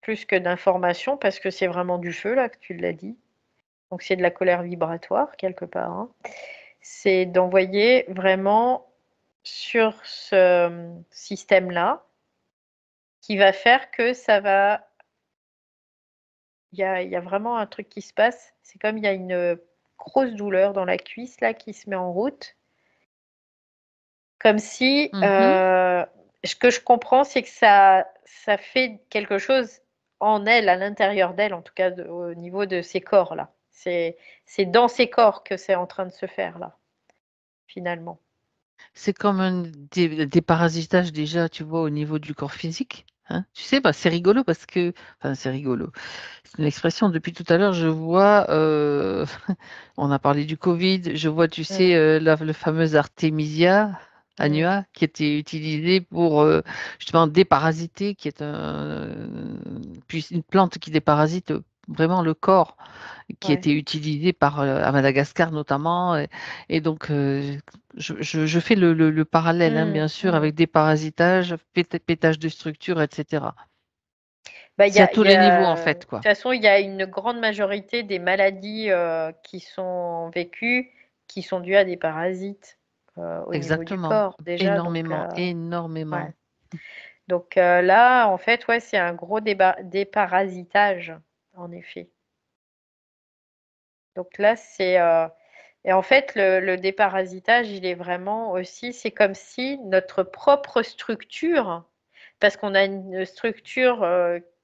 plus que d'information parce que c'est vraiment du feu là, que tu l'as dit. Donc c'est de la colère vibratoire quelque part, hein. C'est d'envoyer vraiment sur ce, système-là, qui va faire que ça va il y a vraiment un truc qui se passe. C'est comme il y a une grosse douleur dans la cuisse là qui se met en route. Comme si, Mmh. ce que je comprends, c'est que ça fait quelque chose en elle, à l'intérieur d'elle, en tout cas au niveau de ses corps là. C'est dans ses corps que c'est en train de se faire là, finalement. C'est comme un déparasitage déjà, tu vois, au niveau du corps physique, hein. Tu sais, bah, c'est rigolo parce que enfin, c'est rigolo. C'est une expression depuis tout à l'heure, je vois, on a parlé du covid, je vois, tu sais, Mmh, la le fameux Artemisia mmh, annua qui était utilisé pour, justement déparasiter, qui est puis une plante qui déparasite, vraiment le corps, qui ouais. était utilisée par, à Madagascar notamment et donc je fais le parallèle, hein, Mmh, bien sûr, mmh. avec déparasitage, pétage de structure et cetera. Bah, C'est à tous il y les niveaux, en a de fait, toute quoi. façon, il y a une grande majorité des maladies, qui sont vécues, qui sont dues à des parasites, au niveau du Exactement, corps déjà donc énormément, ouais. énormément. Donc là, en fait, ouais, c'est un gros déparasitage, en effet. Donc là, et en fait, le déparasitage, il est vraiment aussi c'est comme si notre propre structure parce qu'on a une structure,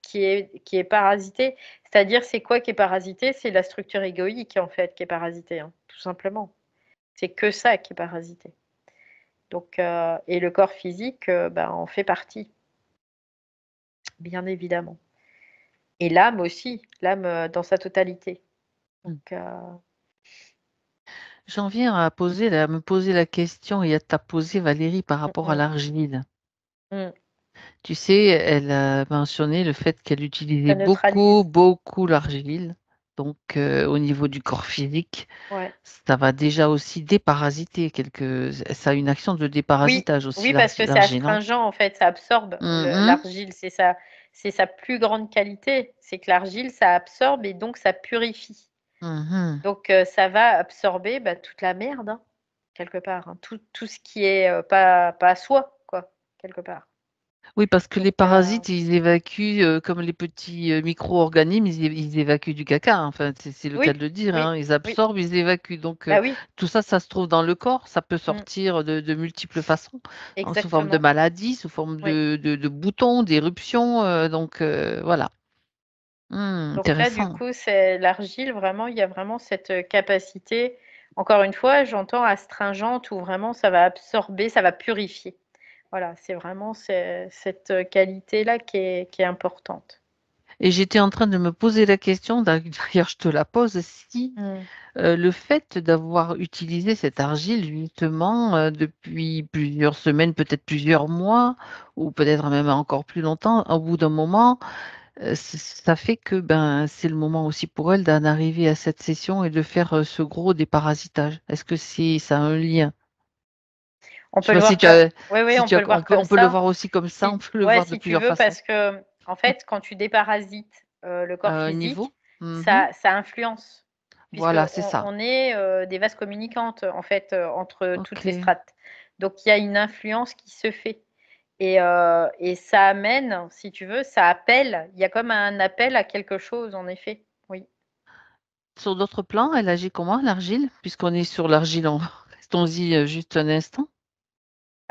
qui est parasitée, c'est-à-dire c'est quoi qui est parasité? C'est la structure égoïque, en fait, qui est parasitée, hein, tout simplement. C'est que ça qui est parasité. Donc et le corps physique, bah, en fait partie, bien évidemment. Et l'âme aussi, l'âme, dans sa totalité. Mmh. Donc J'en viens à me poser la question et à t'a posé Valérie par mmh rapport à mh. l'argile. Mmh. Tu sais, elle a mentionné le fait qu'elle utilisait Ça beaucoup, neutralise. beaucoup l'argile, donc au niveau du corps physique, Ouais. ça va déjà aussi déparasiter ça a une action de Oui, déparasitage aussi oui, parce que c'est l'argile, hein? astringent, en fait, ça absorbe Mmh. l'argile, c'est sa plus grande qualité. C'est que l'argile, ça absorbe et donc ça purifie. Mmh. Donc ça va absorber, bah, toute la merde, hein, quelque part, hein, tout ce qui est, pas soi, quoi, quelque part. Oui, parce que les Donc parasites, ils évacuent, comme les petits, micro-organismes, ils évacuent du caca, hein. Enfin, c'est le cas de oui, le dire, oui, hein. Ils oui, absorbent, ils évacuent, donc bah, oui, tout ça, ça se trouve dans le corps. Ça peut mmh, sortir de multiples façons, hein, sous forme de exactement, maladie, sous forme oui. de boutons, d'éruptions, donc voilà. Donc là, du Intéressant. coup, c'est l'argile, vraiment, il y a vraiment cette, capacité, encore une fois, j'entends astringente où vraiment ça va absorber, ça va purifier. Voilà, c'est vraiment cette, qualité-là qui est importante. Et j'étais en train de me poser la question, d'ailleurs je te la pose, si, Mmh. le fait d'avoir utilisé cette argile justement, depuis plusieurs semaines, peut-être plusieurs mois ou peut-être même encore plus longtemps, au bout d'un moment, ça fait que, ben, c'est le moment aussi pour elle d'en arriver à cette session et de faire, ce gros déparasitage. Est-ce que ça a un lien? On Je sais peut le pas si voir tu comme as Oui, oui, si on tu peut as le voir comme on peut le ça. voir aussi comme ça, on Si peut le ouais, voir de si tu plusieurs veux, façons. parce que, en fait, quand tu déparasites, le corps Niveau? physique, Mmh. ça influence, Voilà, c'est puisqu'on ça. on est, des vases communicantes, en fait, entre toutes les OK. strates. Donc il y a une influence qui se fait et ça amène, si tu veux, ça appelle, il y a comme un appel à quelque chose, en effet, oui. Sur d'autres plans, elle agit comment l'argile? Puisqu'on est sur l'argile, en restons-y, juste un instant.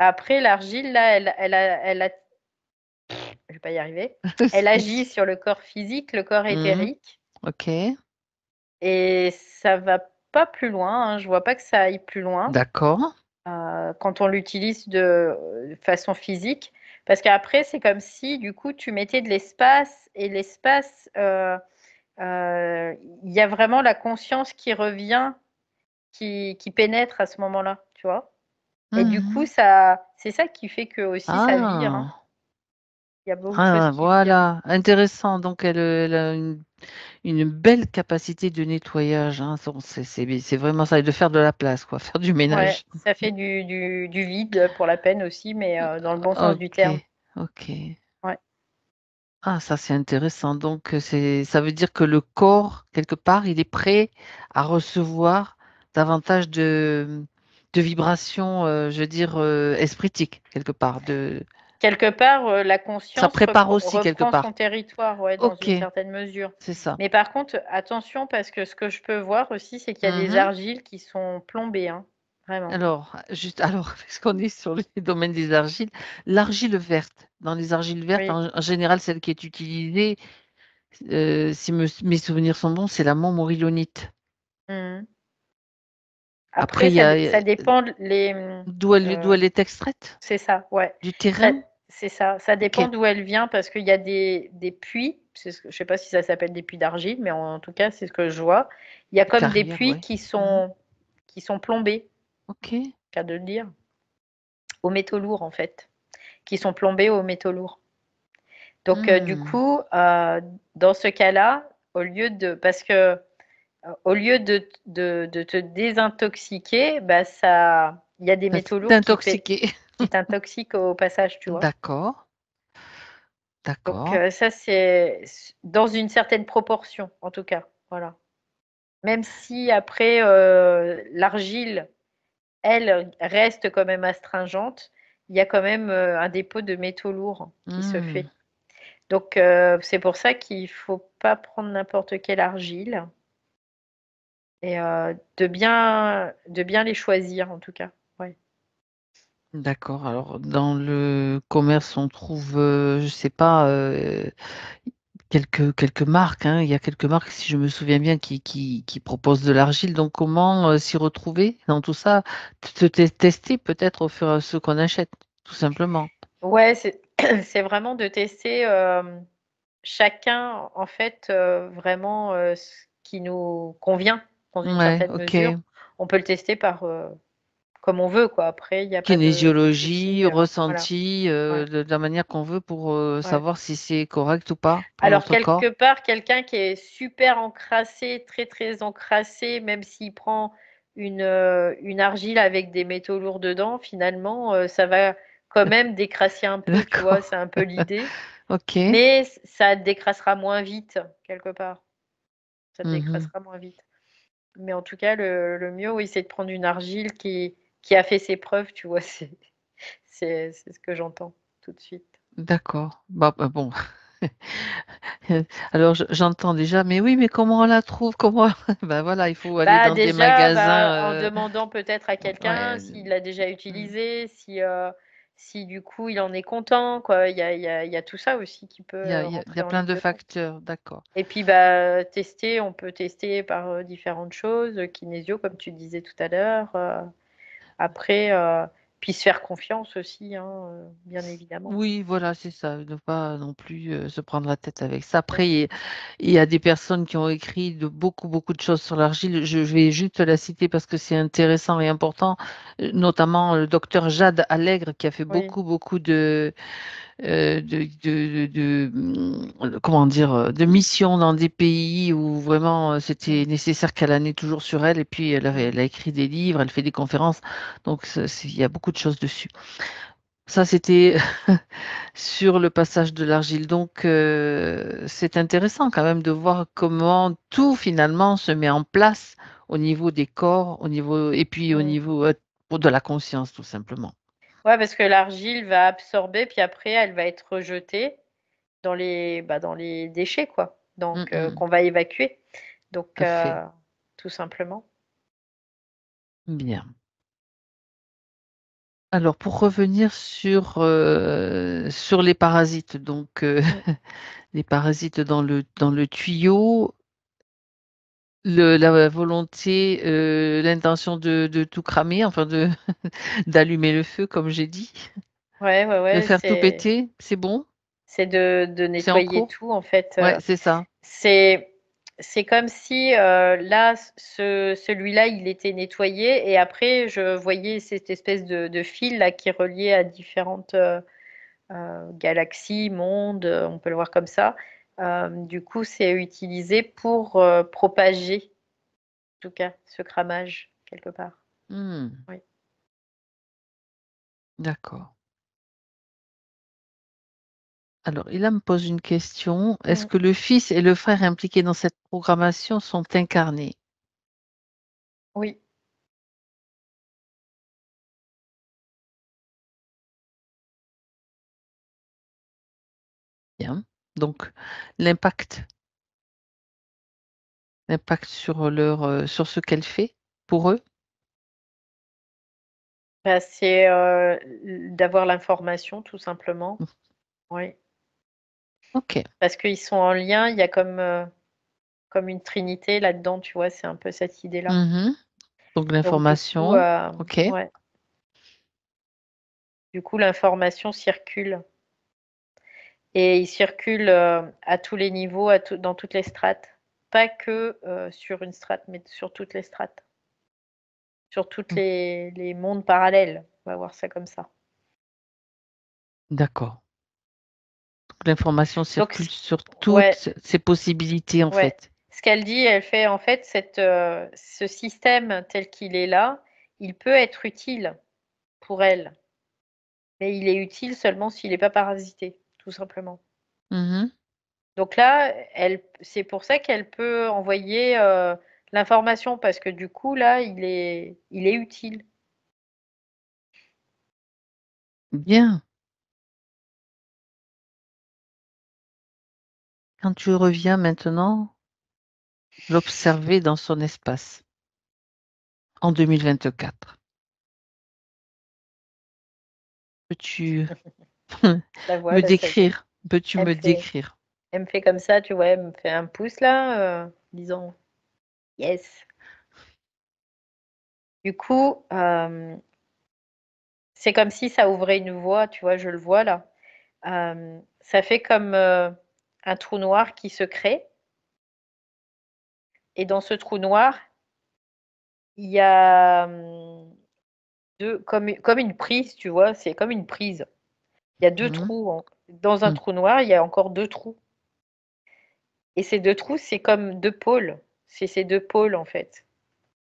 Après l'argile, là, elle a je vais pas y arriver, elle agit sur le corps physique, le corps Mmh. éthérique. OK, Et ça va pas plus loin, hein, je vois pas que ça aille plus loin, d'accord. quand on l'utilise de façon physique. Parce qu'après, c'est comme si, du coup, tu mettais de l'espace et l'espace, il y a vraiment la conscience qui revient, qui pénètre à ce moment-là, tu vois? Et du coup, Mmh. c'est ça qui fait que aussi ça vire, hein. Ah! Il y a beaucoup de choses Ah, qui virent. voilà, intéressant. Donc elle a une belle capacité de nettoyage, hein. Son c'est vraiment ça et de faire de la place quoi, faire du Ouais, ménage. ça fait du vide pour la peine aussi, mais dans le bon sens du terme. OK, OK. Ouais. Ah ça, c'est intéressant. Donc ça veut dire que le corps, quelque part, il est prêt à recevoir davantage de vibrations, je veux dire, espritiques, quelque part, de Quelque part, la ça conscience prépare aussi quelque reprend son part. territoire, ouais, dans OK, une certaine mesure. c'est ça. Mais par contre, attention parce que ce que je peux voir aussi, c'est qu'il y a des Mmh. argiles qui sont plombées, hein, vraiment. Alors, juste alors, puisqu'on est sur le domaine des argiles, l'argile verte, dans les argiles vertes, Oui. en général, celle qui est utilisée, si mes souvenirs sont bons, c'est la montmorillonite. Mmh. Après, Après il y a, ça dépend d'où elle est extraite? c'est ça, ouais. Du Ça terrain? c'est ça, ça OK. dépend d'où elle vient parce qu'il y a des puits, c'est ce que je sais pas si ça s'appelle des puits d'argile, mais en tout cas, c'est ce que je vois. Il y a Des comme des carrières, puits ouais. Mmh. qui sont plombés, OK. cas de le dire, aux métaux lourds, en fait, qui sont plombés aux métaux lourds. Donc du Mmh. coup, dans ce cas-là, parce que, au lieu de te désintoxiquer, bah, ça il y a des Ça métaux lourds d'intoxiquer. qui t'intoxiquent au passage, tu vois? D'accord, Donc d'accord. ça, c'est dans une certaine proportion, en tout cas, voilà. Même si après, l'argile, elle, reste quand même astringente, il y a quand même, un dépôt de métaux lourds qui se Mmh. fait. Donc c'est pour ça qu'il faut pas prendre n'importe quelle argile et de bien les choisir, en tout cas. Ouais. D'accord. Alors dans le commerce, on trouve, je sais pas, quelques marques, hein. Il y a quelques marques, si je me souviens bien, qui proposent de l'argile. Donc comment, s'y retrouver dans tout ça? Tester peut-être au fur et à ce qu'on achète, tout simplement. Ouais, c'est vraiment de tester, chacun, en fait, vraiment, ce qui nous convient dans une Ouais, certaine mesure. OK. On peut le tester comme on veut, quoi. Après, il y a pas de Kinésiologie, souci, voilà. ressenti, Ouais, de la manière qu'on veut pour, ouais. savoir si c'est correct ou pas pour Alors notre quelque corps. part, quelqu'un qui est super encrassé, très, très encrassé, même s'il prend une argile avec des métaux lourds dedans, finalement, ça va quand même décrasser un peu, tu vois? D'accord. C'est un peu l'idée, OK. mais ça décrassera moins vite, quelque part. Ça Mmh. décrassera moins vite. Mais en tout cas, le mieux, oui, c'est de prendre une argile qui a fait ses preuves, tu vois? C'est ce que j'entends tout de suite. D'accord. Bah, bon, alors j'entends déjà: «Mais oui, mais comment on la trouve? Comment?» Bah, voilà, il faut aller Bah, dans des déjà, bah, en magasins, demandant peut-être à quelqu'un ouais, s'il l'a déjà mmh. utilisé, si du coup il en est content, quoi. Il y a tout ça aussi qui peut, Il y rentrer a en plein ligne de de compte. facteurs, d'accord. Et puis, bah, on peut tester par, différentes choses, kinésio comme tu disais tout à l'heure, après, puis se faire confiance aussi, hein, bien évidemment. Oui, voilà, c'est ça, ne pas non plus, se prendre la tête avec ça. Ouais. Après, il y a des personnes qui ont écrit de beaucoup de choses sur l'argile. Je vais juste la citer parce que c'est intéressant et important, notamment le docteur Jade Allègre qui a fait Oui. beaucoup comment dire? De missions dans des pays où vraiment, c'était Mmh. nécessaire qu'elle en ait toujours sur elle et puis Mmh. elle a écrit des livres, elle fait des conférences, donc il y a beaucoup de choses dessus. Ça, c'était sur le passage de l'argile. Donc, c'est intéressant quand même de voir comment tout finalement se met en place au niveau des corps, au niveau et puis au Mmh. niveau, pour de la conscience tout simplement. Ouais, parce que l'argile va absorber, puis après elle va être rejetée dans les déchets, quoi, Mmh donc mh. qu'on va évacuer, donc Tout à fait. tout simplement. Bien. Alors pour revenir sur les parasites, donc, Mmh. les parasites dans le tuyau, la volonté, l'intention de tout cramer, enfin de d'allumer le feu comme j'ai dit, Ouais, ouais, de ouais, faire tout péter, c'est bon? c'est de C'est en nettoyer cours? tout, en fait, Ouais, c'est ça. c'est c'est comme si, là, celui-là, il était nettoyé et après je voyais cette espèce de fil là qui reliait à différentes, galaxies, mondes, on peut le voir comme ça. Du coup, c'est utilisé pour, propager, en tout cas, ce cramage quelque part. Mmh, Oui. d'accord. Alors, il là me pose une question. Est-ce Mmh. que le fils et le frère impliqués dans cette programmation sont incarnés? Oui. Bien. Donc l'impact l'impact sur leur, sur ce qu'elle fait, pour eux? Bah, c'est, d'avoir l'information tout simplement. Mmh, Oui. OK. Parce qu'ils sont en lien, il y a comme une trinité là-dedans, tu vois? C'est un peu cette idée-là. Mmh. Donc Donc du coup, l'information, OK. ouais, du coup l'information circule et il circule, à tous les niveaux, dans toutes les strates. Pas que, sur une strate, mais sur toutes les strates, sur toutes Mmh, les mondes parallèles. On va voir ça comme ça. d'accord. Donc l'information Donc circule sur toutes ouais, ces possibilités, en ouais. fait. Ce qu'elle dit, elle fait en fait ce système tel qu'il est là, il peut être utile pour elle. Mais il est utile seulement s'il est pas parasité, tout simplement. Mmh. Donc là, c'est pour ça qu'elle peut envoyer, l'information parce que du coup là, il est utile. Bien. Quand tu reviens maintenant, l'observer dans son espace, en 2024. Peux-tu La voix me là, ça y est. décrire? Peux-tu Elle me me fait décrire? elle me fait comme ça, tu vois? Elle me fait un pouce là, disant: «Yes». Du coup, c'est comme si ça ouvrait une voie, tu vois? Je le vois là. Ça fait comme, un trou noir qui se crée et dans ce trou noir, il y a, 2 comme une prise, tu vois? C'est comme une prise. Il y a 2 Mmh. trous dans un Mmh. trou noir, il y a encore 2 trous et ces 2 trous, c'est comme 2 pôles. C'est ces 2 pôles, en fait,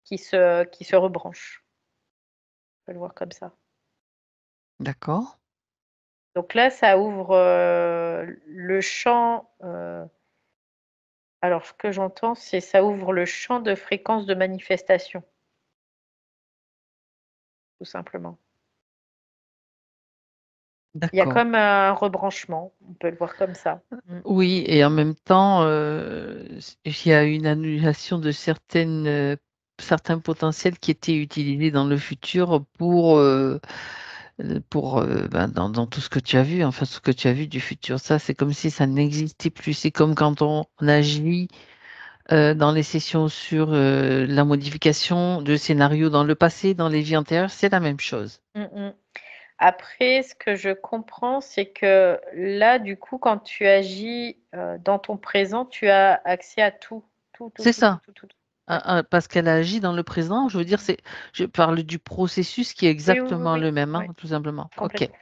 qui se rebranchent. On peut le voir comme ça. D'accord. Donc là, ça ouvre, le champ, alors ce que j'entends, c'est ça ouvre le champ de fréquence de manifestation, tout simplement. Il y a D'accord. comme un rebranchement, on peut le voir comme ça. Mmh. Oui et en même temps, il y a une annulation de certains potentiels qui étaient utilisés dans le futur pour, ben, dans tout ce que tu as vu, enfin, ce que tu as vu du futur. Ça, c'est comme si ça n'existait plus. C'est comme quand on agit, dans les sessions sur, la modification de scénarios dans le passé, dans les vies antérieures, c'est la même chose. Mmh mh. Après, ce que je comprends, c'est que là, du coup, quand tu agis, dans ton présent, tu as accès à tout. Tout, tout, C'est tout, tout, ça. tout, tout, tout. Ouais. Parce qu'elle agit dans le présent, je veux dire, je parle du processus qui est Oui, oui, oui, exactement oui. le même, hein, Ouais, tout simplement. OK. complètement.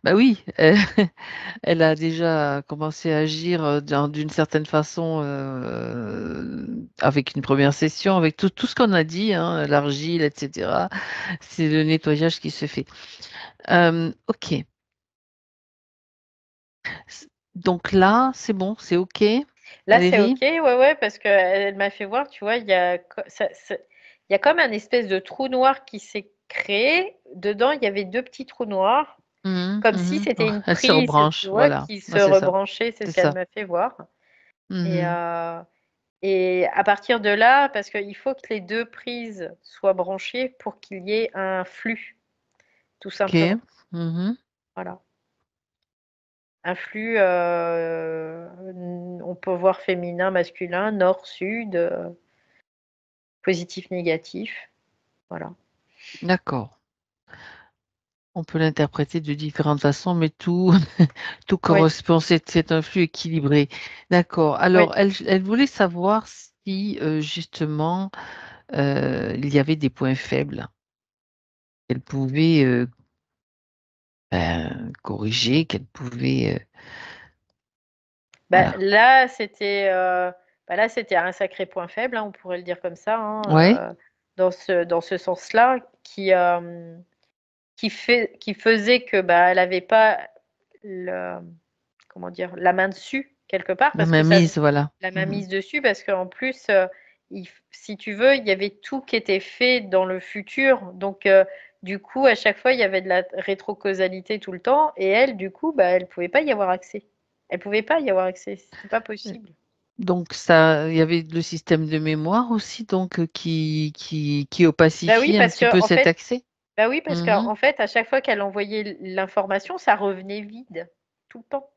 Bah oui, elle a déjà commencé à agir, d'une certaine façon, avec une première session, avec tout ce qu'on a dit, hein, l'argile et cetera. C'est le nettoyage qui se fait. OK. Donc là, c'est bon, c'est OK, Là, c'est Valérie? OK, ouais, ouais, parce qu'elle m'a fait voir, tu vois, il y a comme un espèce de trou noir qui s'est créé. Dedans, il y avait 2 petits trous noirs, Mmh comme si mh. c'était Oh, une elle se prise, tu rebranche, vois, voilà. qui Ouais, se c'est ça, rebranchait, c'est c'est ce qu'elle ça. m'a fait voir et Mmh. heu et à partir de là, parce qu'il faut que les 2 prises soient branchées pour qu'il y ait un flux, tout OK. simplement. Mmh. Voilà. Un flux, on peut voir féminin, masculin, nord, sud, positif, négatif, voilà. D'accord. On peut l'interpréter de différentes façons, mais tout tout Oui, correspond, c'est un flux équilibré. D'accord. oui. Alors elle voulait savoir si, justement, il y avait des points faibles qu'elle pouvait, corriger, qu'elle pouvait, Bah, voilà. là, c'était un sacré point faible, hein, on pourrait le dire comme ça, Ouais, hein, dans ce sens-là, qui faisait que, bah, elle avait pas le comment dire? La main dessus, quelque part, la parce que ça mainmise, voilà. la main Mmh. mise dessus, parce qu'en plus, si tu veux, il y avait tout qui était fait dans le futur, donc du coup, à chaque fois, il y avait de la rétrocausalité tout le temps et elle, du coup, bah, elle pouvait pas y avoir accès. Elle pouvait pas y avoir accès, c'était pas possible. Donc ça il y avait le système de mémoire aussi donc qui Bah oui, opacifie un parce petit que peu en cet fait accès? bah oui, parce Mmh. qu'en fait, à chaque fois qu'elle envoyait l'information, ça revenait vide, tout le temps.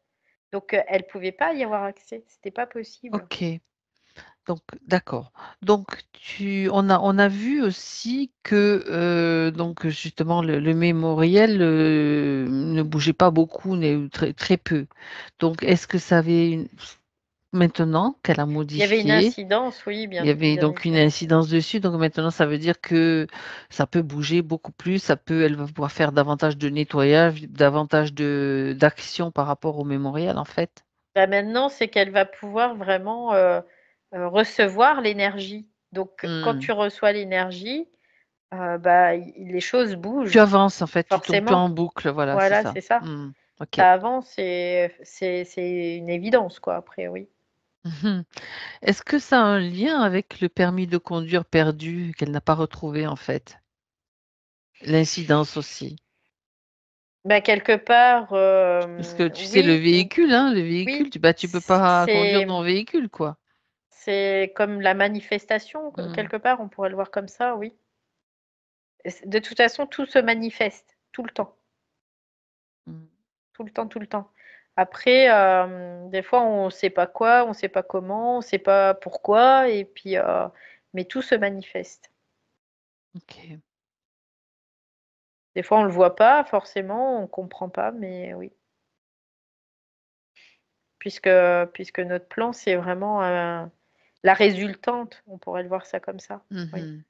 Donc elle pouvait pas y avoir accès, c'était pas possible. OK, donc d'accord. Donc tu on a vu aussi que, donc justement le mémoriel, ne bougeait pas beaucoup, très très peu. Donc est-ce que ça avait une maintenant qu'elle a Il y avait une modifié, incidence, oui, il y avait bien donc une évidemment. incidence dessus, donc maintenant ça veut dire que ça peut bouger beaucoup plus, elle va pouvoir faire davantage de nettoyage, davantage d'actions par rapport au mémorial, en fait? Bah, maintenant, c'est qu'elle va pouvoir vraiment, recevoir l'énergie. Donc quand Mmh. tu reçois l'énergie, bah, les choses Tu bougent, avances, en fait, tu tournes plus forcément. en boucle, voilà, c'est Voilà, ça. c'est ça. Mmh. OK. Ça avance et c'est une évidence, quoi, après, oui. Mmh. Est-ce que ça a un lien avec le permis de conduire perdu qu'elle n'a pas retrouvé, en fait? L'incidence aussi? Bah, quelque part, Parce que tu sais, oui, le véhicule, oui, tu peux pas conduire c'est ton véhicule, quoi. c'est comme la manifestation, Mmh. quelque part, on pourrait le voir comme ça, oui. Et de toute façon, tout se manifeste, tout le temps, Mmh. tout le temps, tout le temps. Après, des fois, on ne sait pas quoi, on ne sait pas comment, on ne sait pas pourquoi et puis, mais tout se manifeste. OK. Des fois, on ne le voit pas forcément, on ne comprend pas, mais oui. Puisque notre plan, c'est vraiment, la résultante, on pourrait le voir ça comme ça, oui. Mmh.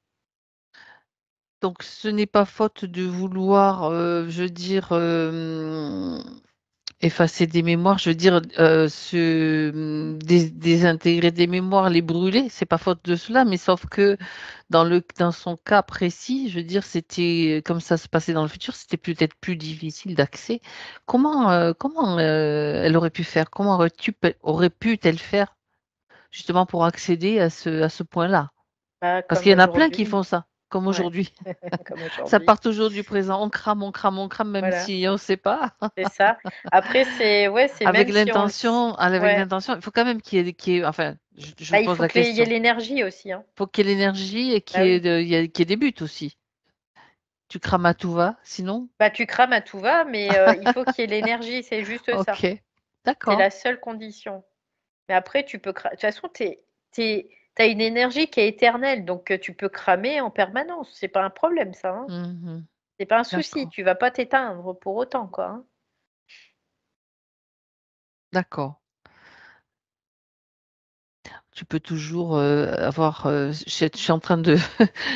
Donc ce n'est pas faute de vouloir, je veux dire, effacer des mémoires, je veux dire, désintégrer des mémoires, les brûler, c'est pas faute de cela, mais sauf que dans son cas précis, je veux dire, c'était comme ça se passait dans le futur, c'était peut-être plus difficile d'accès. Comment, elle aurait pu faire? Comment aurait pu-t-elle faire justement pour accéder à ce point-là? Bah, Parce qu'il comme y en a plein qui aujourd'hui, font ça, comme ouais, aujourd'hui. comme Ça aujourd'hui, part toujours du présent, on crame, on crame, on crame, même voilà, si on ne sait pas. c'est ça. Après c'est ouais, c'est même si on le s Avec ouais, l'intention, il faut quand même enfin, je bah, il pose faut la qu'il y ait question. l'énergie aussi, hein. Faut qu'il y ait l'énergie et Bah oui. qu'il y ait des buts aussi. Tu crames à tout va, sinon? Bah, tu crames à tout va, mais il faut qu'il y ait l'énergie, c'est juste ça. OK, C'est d'accord. la seule condition. Mais après tu peux de toute façon, tu as une énergie qui est éternelle, donc tu peux cramer en permanence, c'est pas un problème ça, hein. Mmh. C'est pas un souci, D'accord, tu vas pas t'éteindre pour autant, quoi, hein. d'accord. Tu peux toujours, avoir, je suis en train de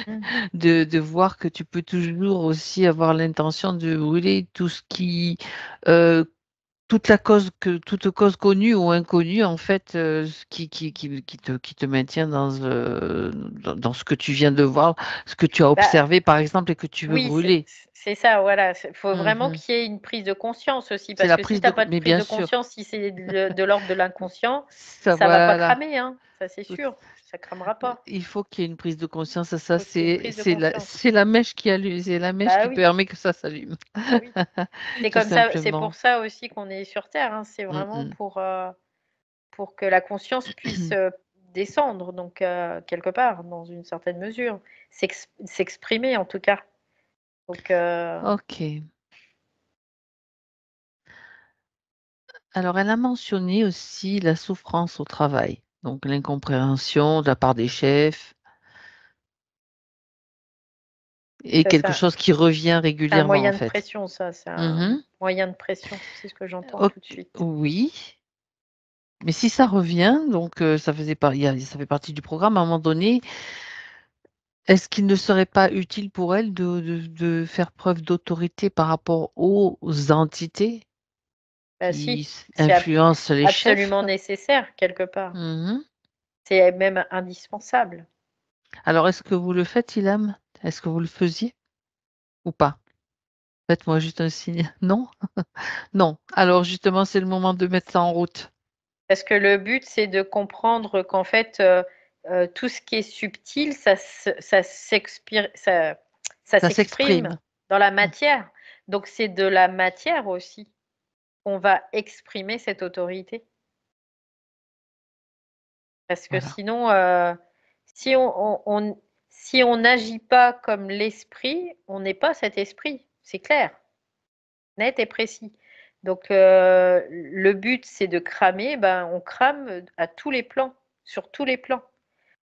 Mmh. de voir que tu peux toujours aussi avoir l'intention de brûler tout ce qui, heu toute cause connue ou inconnue en fait, ce qui te maintient dans ce que tu viens de voir, ce que tu as Bah, observé par exemple et que tu veux oui, brûler. c'est ça, voilà, faut vraiment Mmh. qu'il y ait une prise de conscience aussi, C'est parce la que si prise tu as de pas de mais prise bien de sûr, conscience, si c'est de l'ordre de l'inconscient, ça ça va pas voilà, cramer, hein, ça c'est tout sûr, ça cramera pas. il faut qu'il y ait une prise de conscience, ça Faut qu'il y ait une prise de conscience. c'est la mèche qui allume, c'est la mèche Bah qui oui, permet que ça s'allume, bah oui. C'est tout comme ça, c'est pour simplement. ça aussi qu'on est sur terre, hein, c'est Mmh vraiment mh. pour que la conscience puisse, descendre donc quelque part, dans une certaine mesure, s'exprimer en tout cas, donc OK. Alors, elle a mentionné aussi la souffrance au travail, donc l'incompréhension de la part des chefs. Et Ça, quelque ça chose qui revient c'est un régulièrement, en moyen de fait. pression ça, c'est un Mmh. moyen de pression, c'est ce que j'entends OK, tout de suite. oui, mais si ça revient, donc ça faisait pas il y a ça fait partie du programme, à un moment donné, est-ce qu'il ne serait pas utile pour elle de faire preuve d'autorité par rapport aux entités Bah qui si, s c'est influencent les absolument chefs? nécessaire quelque part. Mmh. C'est même indispensable. Alors est-ce que vous le faites, Ilham? Est-ce que vous le faisiez ou pas? Faites-moi juste un signe. Non? Non. Alors justement, c'est le moment de mettre ça en route. Parce que le but, c'est de comprendre qu'en fait, tout ce qui est subtil, ça Ça s'exprime s'exprime. dans la Mmh, matière. Donc c'est de la matière aussi qu'on va exprimer cette autorité. Parce que voilà. sinon, si si on n'agit pas comme l'esprit, on n'est pas cet esprit, c'est clair, net et précis. Donc le but, c'est de cramer, ben, on crame, à tous les plans, sur tous les plans.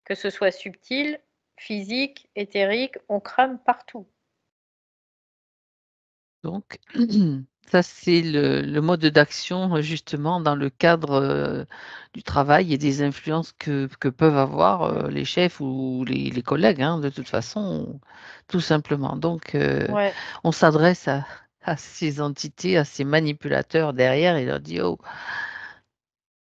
Que ce soit subtil, physique, éthérique, on crame partout. Donc ça, c'est le mode d'action, justement dans le cadre, du travail et des influences que peuvent avoir, Mmh. les chefs ou les collègues, hein, de toute façon, tout simplement. Donc Ouais. on s'adresse à ces entités, à ces manipulateurs derrière et leur dit: «Oh,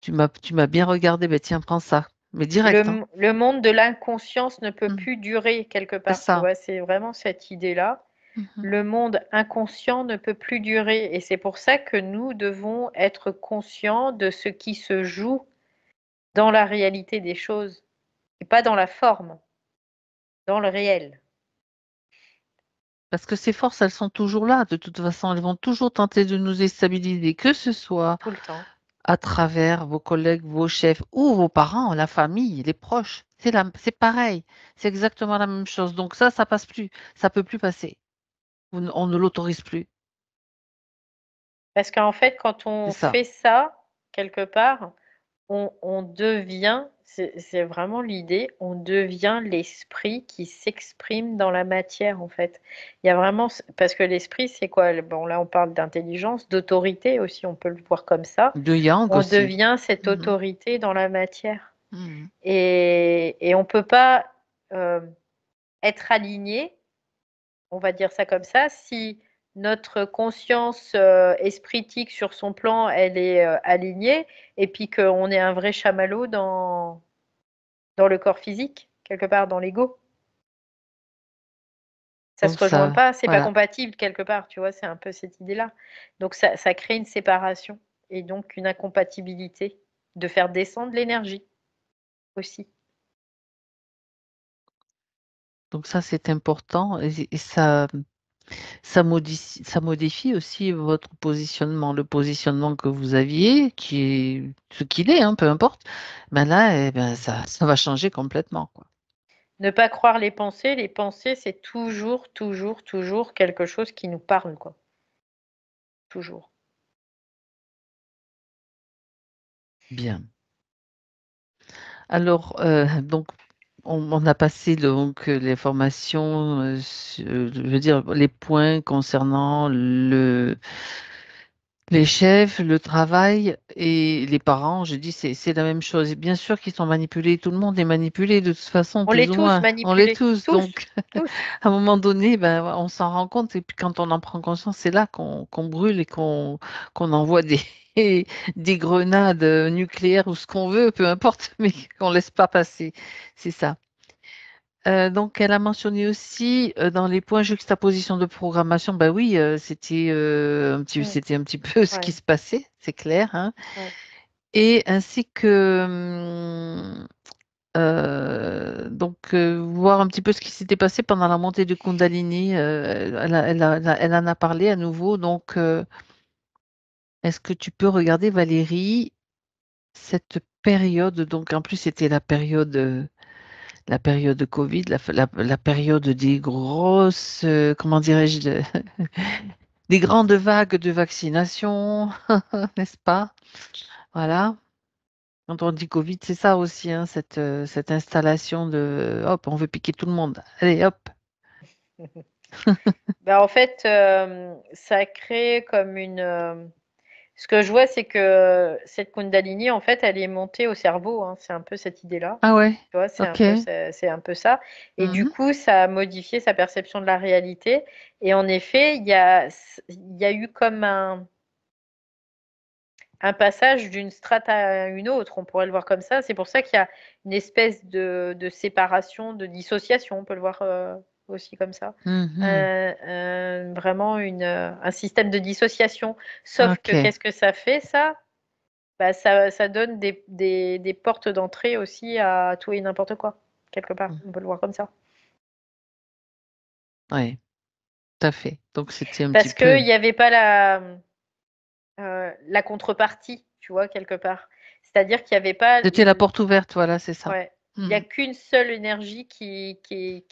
tu m'as bien regardé, beh, tiens, prends ça». Mais direct, hein. Le monde de l'inconscience ne peut Mmh, plus durer quelque c'est part, tu ça. vois? C'est vraiment cette idée-là. Mmh. Le monde inconscient ne peut plus durer et c'est pour ça que nous devons être conscients de ce qui se joue dans la réalité des choses et pas dans la forme, dans le réel, Parce que ces forces, elles sont toujours là, de toute façon, elles vont toujours tenter de nous déstabiliser, que ce soit tout le temps. à travers vos collègues, vos chefs ou vos parents, la famille, les proches. C'est pareil, c'est exactement la même chose. Donc ça passe plus, ça peut plus passer. On ne l'autorise plus. Parce qu'en fait, quand C'est on ça. fait ça, quelque part, on devient, c'est vraiment l'idée, on devient l'esprit qui s'exprime dans la matière, en fait. Il y a vraiment ce parce que l'esprit, c'est quoi? Bon, là, on parle d'intelligence, d'autorité aussi, on peut le voir comme ça. De Yang On aussi. devient cette Mmh. autorité dans la matière Mmh. et on peut pas, être aligné, on va dire ça comme ça, si notre conscience, espritique sur son plan, elle est, alignée et puis qu'on est un vrai chamallow dans le corps physique, quelque part dans l'ego. Ça se Donc rejoint ça, pas, c'est pas voilà. compatible quelque part, tu vois? C'est un peu cette idée-là. Donc ça crée une séparation et donc une incompatibilité, de faire descendre l'énergie aussi. Donc ça, c'est important et ça modifie aussi votre positionnement. Le positionnement que vous aviez, qui est ce qu'il est, hein, peu importe, ben là, eh ben, ça va changer complètement, quoi. Ne pas croire les pensées, c'est toujours, toujours, toujours quelque chose qui nous parle, quoi, toujours. Bien. Alors, donc on a passé donc, les formations, je veux dire les points concernant les chefs, le travail et les parents, je dis c'est la même chose et bien sûr qu'ils sont manipulés, tout le monde est manipulé de toute façon On plus l'est ou tous moins. On l'est manipulés, tous tous, donc tous. à un moment donné, ben, on s'en rend compte et puis quand on en prend conscience, c'est là qu'on brûle et qu'on envoie des grenades, nucléaires ou ce qu'on veut, peu importe, mais qu'on laisse pas passer. C'est ça. Donc elle a mentionné aussi, dans les points juxtaposition de programmation, bah oui, Mmh, c'était un petit peu ce qui ouais, se passait, c'est clair, hein, ouais. et ainsi que, donc voir un petit peu ce qui s'était passé pendant la montée du Kundalini, elle en a parlé à nouveau, donc est-ce que tu peux regarder Valérie, cette période, donc en plus c'était la période de Covid, la période des grosses, comment dirais-je? Des grandes vagues de vaccination, n'est-ce pas? Voilà. Quand on dit Covid, c'est ça aussi, hein, cette installation de: «Hop, on veut piquer tout le monde. Allez hop!» Bah, en fait, ça crée comme ce que je vois, c'est que cette Kundalini, en fait, elle est montée au cerveau, hein. C'est un peu cette idée-là. Ah ouais? Tu vois? OK. C'est un peu ça et du Mmh. coup, ça a modifié sa perception de la réalité et en effet, il y a eu comme un passage d'une strate à une autre, on pourrait le voir comme ça. C'est pour ça qu'il y a une espèce de séparation, de dissociation, on peut le voir, aussi comme ça. Mmh. Vraiment un système de dissociation. Sauf que OK. qu'est-ce que ça fait ça? Bah, ça donne des portes d'entrée aussi à tout et n'importe quoi, quelque part. Mmh. On peut le voir comme ça. Ouais, tout à fait. Donc c'était un petit Parce peu qu'il y avait pas la contrepartie, tu vois, quelque part. C'est-à-dire qu'il y avait pas c'était la porte ouverte, voilà, c'est ça. ouais, il y a Mmh. qu'une seule énergie qui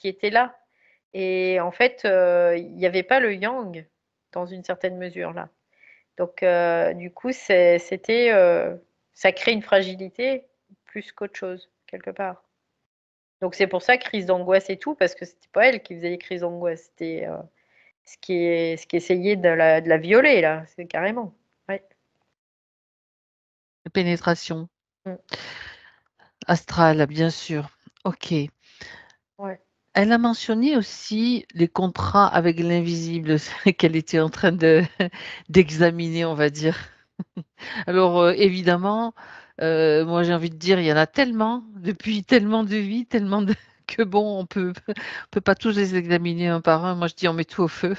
était là et en fait, il y avait pas le yang dans une certaine mesure là. Donc du coup, ça crée une fragilité plus qu'autre chose, quelque part. Donc c'est pour ça, crise d'angoisse et tout, parce que c'était pas elle qui faisait les crises d'angoisse, c'était, ce qui essayait de la violer là, c'est carrément. Ouais. Pénétration Mmh. astrale, bien sûr. OK. Ouais. Elle a mentionné aussi les contrats avec l'invisible, qu'elle était en train de d'examiner, on va dire. Alors, évidemment, moi j'ai envie de dire, il y en a tellement, depuis tellement de vies, tellement de que bon, on peut pas tous les examiner un par un. Moi je dis: «On met tout au feu»,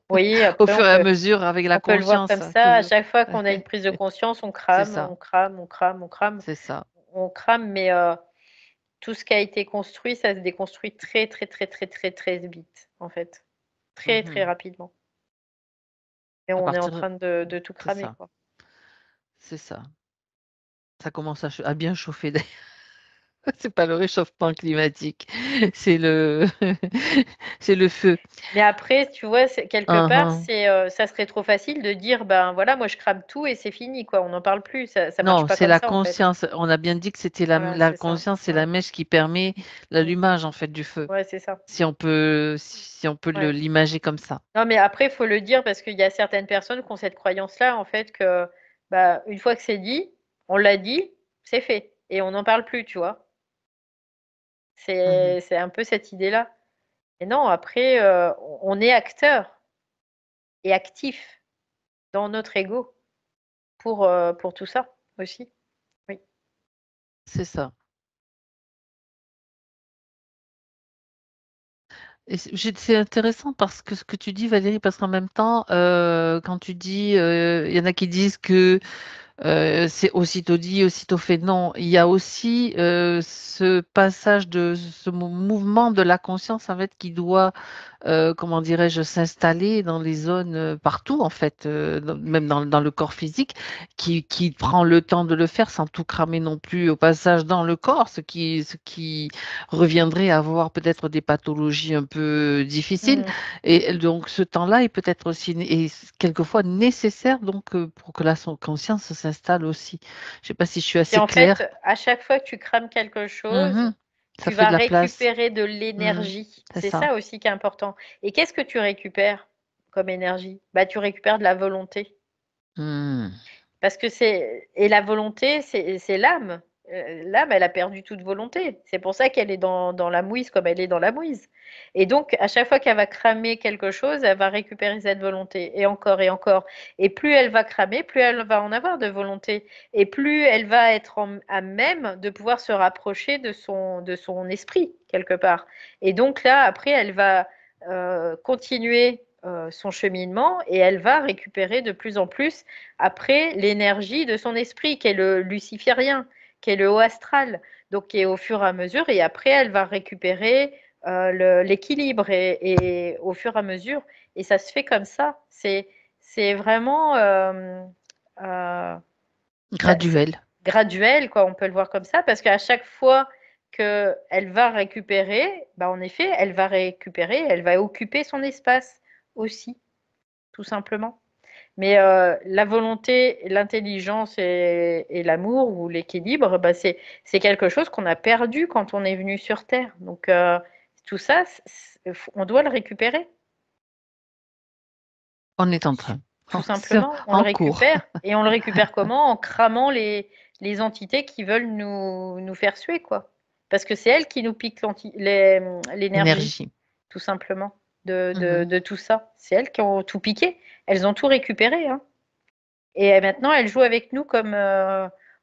Oui, au après fur et à mesure avec la on peut le voir conscience, comme hein, ça. À toujours. chaque fois qu'on a une prise de conscience, on C'est crame, ça, on crame, on crame, on crame. c'est ça. On crame, mais tout ce qui a été construit, ça se déconstruit très, très, très, très, très, très vite, en fait. Très, très Mmh. rapidement. Et À on est en partir train de tout c'est cramer, ça, quoi. c'est ça. Ça commence à bien chauffer d'ailleurs. C'est pas le réchauffement climatique, c'est le c'est le feu. Mais après, tu vois, c'est quelque Hein, part, hein. ça serait trop facile de dire: «Ben, voilà, moi je crame tout et c'est fini, quoi, on n'en parle plus». Ça marche Non, pas c'est comme la ça, en fait. conscience. On a bien dit que c'était la Voilà, la c'est ça. conscience, c'est la Ouais. mèche qui permet Mmh. l'allumage, en fait, du feu, Ouais, c'est ça. si on peut Ouais. l'imager comme ça. Non, mais après, il faut le dire parce qu'il y a certaines personnes qui ont cette croyance-là, en fait, que, bah, une fois que c'est dit, on l'a dit, c'est fait et on n'en parle plus, tu vois? Mmh. C'est un peu cette idée-là et non, après, on est acteur et actif dans notre ego pour tout ça aussi. Oui. C'est ça. Et c'est intéressant parce que ce que tu dis Valérie, parce qu'en même temps, quand tu dis, il y en a qui disent que c'est aussitôt dit, aussitôt fait. Non, il y a aussi, ce passage de ce mouvement de la conscience, en fait, qui doit, comment dirais-je, s'installer dans les zones, partout, en fait, même dans le corps physique, qui prend le temps de le faire sans tout cramer non plus au passage dans le corps, ce qui reviendrait à avoir peut-être des pathologies un peu difficiles Mmh. et donc ce temps-là est peut-être aussi quelquefois nécessaire donc pour que la conscience s'installe aussi. Je ne sais pas si je suis C'est assez en fait, claire? à chaque fois que tu crames quelque chose, Mmh. Ça tu fait vas de la place. récupérer de Mmh. l'énergie. C'est C'est ça. ça aussi qui est important et qu'est-ce que tu récupères comme énergie? Bah, tu récupères de la volonté. Mmh. Parce que la volonté, c'est l'âme. L'âme, elle a perdu toute volonté. C'est pour ça qu'elle est dans la mouise comme elle est dans la mouise et donc à chaque fois qu'elle va cramer quelque chose, elle va récupérer cette volonté et encore et plus elle va cramer, plus elle va en avoir de volonté et plus elle va être à même de pouvoir se rapprocher de son esprit quelque part et donc là, après, elle va, continuer, son cheminement et elle va récupérer de plus en plus après, l'énergie de son esprit, qui est le luciférien, qui est le haut astral, donc qui est au fur et à mesure et après elle va récupérer, l'équilibre et au fur et à mesure et ça se fait comme ça. C'est vraiment, c'est Graduel. graduel quoi, on peut le voir comme ça parce qu'à chaque fois qu'elle va récupérer, bah, en effet, elle va récupérer, elle va occuper son espace aussi, tout simplement. Mais la volonté, l'intelligence et l'amour ou l'équilibre, bah, c'est quelque chose qu'on a perdu quand on est venu sur terre. Donc tout ça, on doit le récupérer. On est en train. Tout C'est simplement, on le en cours. récupère et on le récupère comment? En cramant les entités qui veulent nous faire suer, quoi. Parce que c'est elles qui nous piquent l'énergie, Énergie. tout simplement, de Mmh. de tout ça. C'est elles qui ont tout piqué. Elles ont tout récupéré, hein, et maintenant elles jouent avec nous comme,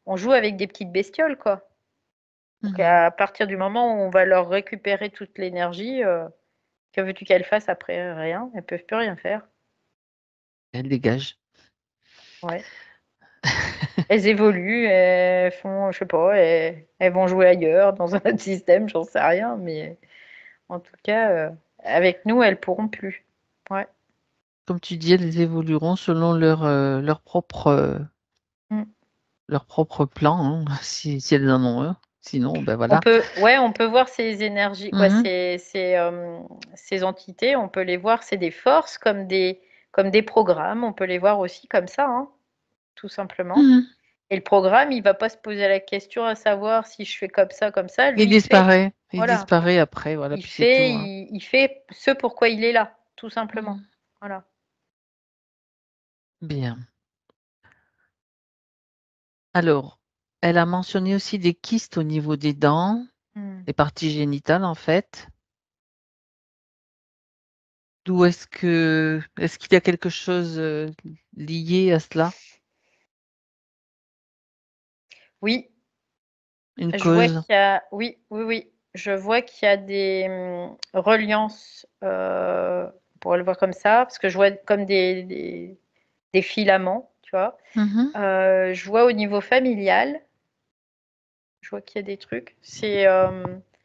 on joue avec des petites bestioles, quoi. Donc Mmh. à partir du moment où on va leur récupérer toute l'énergie, que veux-tu qu'elles fassent après? Rien, elles peuvent plus rien faire. Elle dégage. Ouais. Elles évoluent, elles font, je sais pas, elles vont jouer ailleurs, dans un autre système, j'en sais rien, mais en tout cas, avec nous, elles pourront plus. Ouais. Comme tu dis, elles évolueront selon Mmh. leur propre plan, hein, si elles en ont un. Sinon, ben On voilà. peut Ouais, on peut voir ces énergies, quoi, Mmh. ces entités, on peut les voir, c'est des forces comme des programmes, on peut les voir aussi comme ça, hein, tout simplement. Mmh. Et le programme, il va pas se poser la question à savoir si je fais comme ça, lui, il fait. Il Voilà. disparaît après, voilà, puis c'est tout, hein. Il fait ce pourquoi il est là, tout simplement. Mmh. Voilà. Bien. Alors, elle a mentionné aussi des kystes au niveau des dents, Mmh. des parties génitales, en fait. D'où est-ce qu'il y a quelque chose, lié à cela? Oui, Une je vois cause? qu'il y a oui, oui, oui, je vois qu'il y a des, reliances, on pourrait le voir comme ça, parce que je vois comme des filaments, tu vois? Mmh. Je vois au niveau familial, je vois qu'il y a des trucs.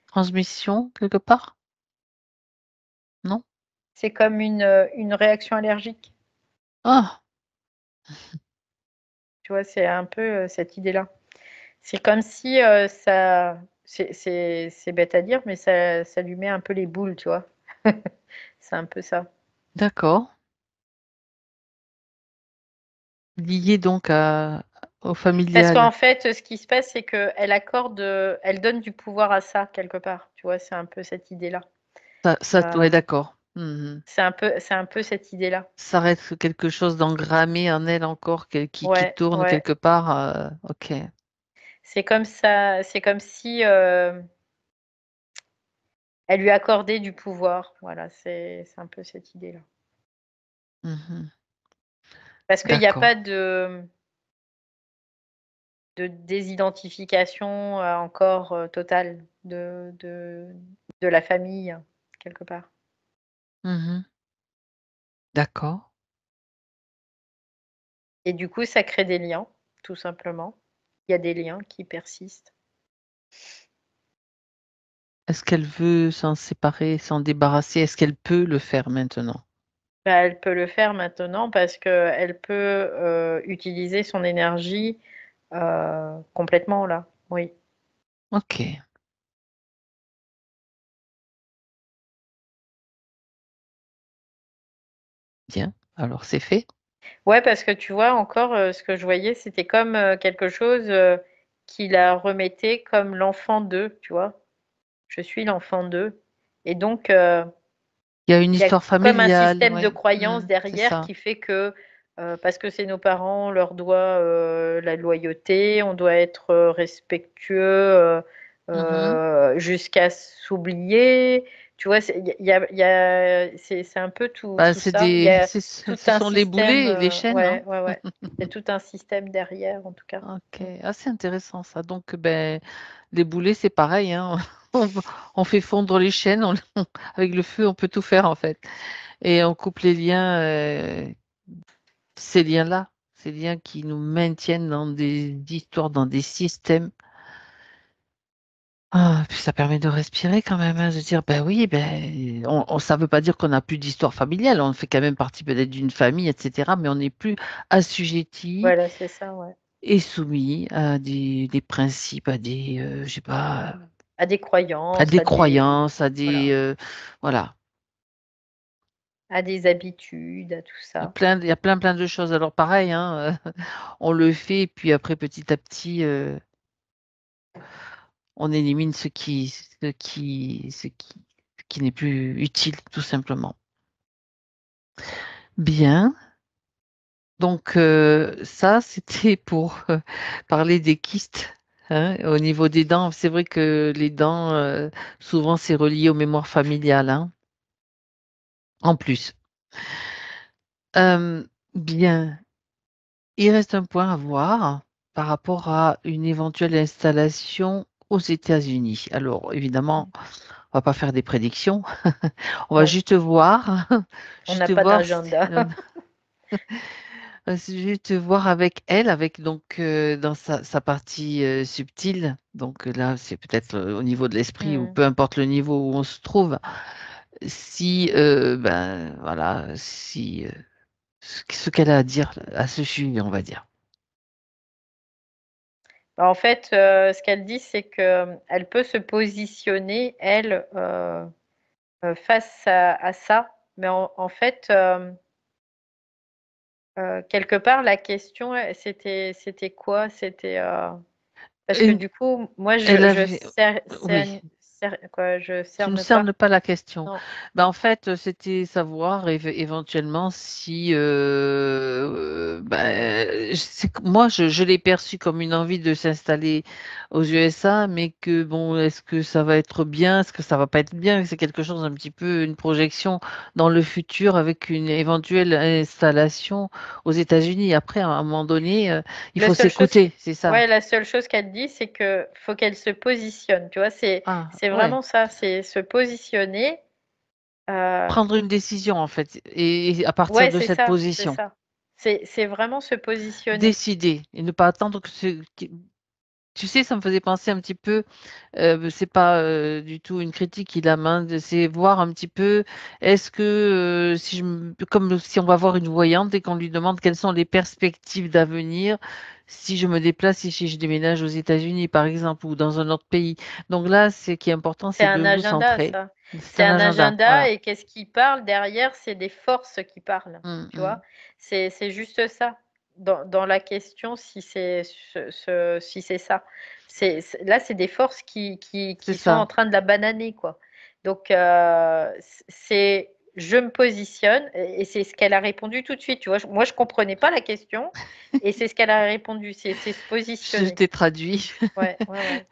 Transmission quelque part? Non? C'est comme une réaction allergique, Ah! tu vois? C'est un peu, cette idée-là. C'est comme si, ça c'est bête à dire, mais ça lui met un peu les boules, tu vois? C'est un peu ça. D'accord. Lié donc à au Parce qu'en familial. fait, ce qui se passe, c'est qu'elle accorde, elle donne du pouvoir à ça, quelque part, tu vois? C'est un peu cette idée-là. Ça ouais, Heu, d'accord. Mmh. c'est un peu cette idée-là. Ça reste quelque chose d'engrammé en elle encore qui Ouais, tourne ouais. quelque part, OK. C'est comme ça, c'est comme si, elle lui accordait du pouvoir. Voilà, c'est un peu cette idée-là. Mmh. Parce qu'il y a D'accord. pas de désidentification, encore, totale de la famille, quelque part. Mmh. D'accord. Et du coup, ça crée des liens, tout simplement. Il y a des liens qui persistent. Est-ce qu'elle veut s'en séparer, s'en débarrasser? Est-ce qu'elle peut le faire maintenant? Bah, elle peut le faire maintenant parce qu'elle peut, utiliser son énergie, complètement là, oui. OK, bien, alors c'est fait. Ouais, parce que tu vois encore, ce que je voyais, c'était comme, quelque chose, qui la remettait comme l'enfant d'eux, tu vois? Je suis l'enfant d'eux et donc Il y a une il y a histoire comme un familiale, système de ouais. Mmh, croyance c'est derrière ça. qui fait que, parce que c'est nos parents, on leur doit, la loyauté, on doit être, respectueux, Mmh. jusqu'à s'oublier. Tu vois? C'est un peu Bah, tout ça. Il y a tout ce un sont les système, boulets et les chaînes, hein. ouais, ouais, ouais. Il y a tout un système derrière en tout cas. OK. Mmh. Ah, c'est intéressant ça. Donc, beh, les boulets, c'est pareil, hein. On v on fait fondre les chaînes, avec le feu, on peut tout faire, en fait et on coupe les liens, ces liens qui nous maintiennent dans des histoires, dans des systèmes. Ah, puis ça permet de respirer quand même, hein, de dire: «Bah, oui, ben, on ça veut pas dire qu'on n'a plus d'histoire familiale, on fait quand même partie peut-être d'une famille et cetera, mais on n'est plus assujettis Voilà, c'est ça, ouais. et soumis à des principes, à des, je sais pas, À des à croyances, des croyances, à des, voilà, voilà. à des habitudes, à tout ça. Il y a plein de choses. Alors pareil, hein, on le fait et puis après petit à petit, on élimine ce qui qui n'est plus utile, tout simplement. Bien. Donc ça, c'était pour parler des kystes, hein, au niveau des dents. C'est vrai que les dents, souvent, c'est relié aux mémoires familiales, hein, en plus. Bien. Il reste un point à voir par rapport à une éventuelle installation aux États-Unis. Alors, évidemment, on va pas faire des prédictions. On va Non, juste voir, on n'a juste pas voir, d'agenda. juste voir avec elle, avec donc dans sa partie subtile. Donc là, c'est peut-être au niveau de l'esprit ou Mmh. peu importe le niveau où on se trouve. Si, ben voilà, si ce qu'elle a à dire à ce sujet, on va dire. Bah, en fait, ce qu'elle dit, c'est que elle peut se positionner, elle, face à ça. Mais en fait, quelque part, la question, c'était quoi? C'était, parce que Et du coup, moi, elle je avait, oui. je Tu ne cerne pas. cernes pas la question. Non, Ben, non. en fait, c'était savoir éventuellement si, moi, je l'ai perçu comme une envie de s'installer aux USA, mais que bon, est-ce que ça va être bien, est-ce que ça va pas être bien, c'est quelque chose un petit peu, une projection dans le futur avec une éventuelle installation aux États-Unis. Après, à un moment donné, il La faut seule chose que s'écouter, c'est ça. ouais, la seule chose qu'elle dit, c'est que faut qu'elle se positionne, tu vois? Ah, C'est ouais. vraiment ça, c'est se positionner, heu, Prendre une décision, en fait, et à partir ouais, de c'est cette ça, c'est position. ça. C'est vraiment se positionner. Décider et ne pas attendre que tu sais, ça me faisait penser un petit peu, c'est pas, du tout une critique il a main de c'est voir un petit peu, est-ce que, si je me comme si on va voir une voyante et qu'on lui demande quelles sont les perspectives d'avenir si je me déplace et si je déménage aux États-Unis, par exemple, ou dans un autre pays. Donc là, ce qui est important, C'est c'est de un vous agenda centrer. ça. C'est C'est un un agenda, agenda voilà. et qu'est-ce qui parle derrière? C'est des forces qui parlent, Mmh tu mh. vois? C'est juste ça. Dans la question si c'est si c'est ça. C'est là, c'est des forces C'est qui sont ça. en train de la bananer, quoi. Donc c'est je me positionne et c'est ce qu'elle a répondu tout de suite, tu vois? Moi, je comprenais pas la question et c'est ce qu'elle a répondu, c'est se Je positionner. t'ai traduit. Ouais, ouais, ouais.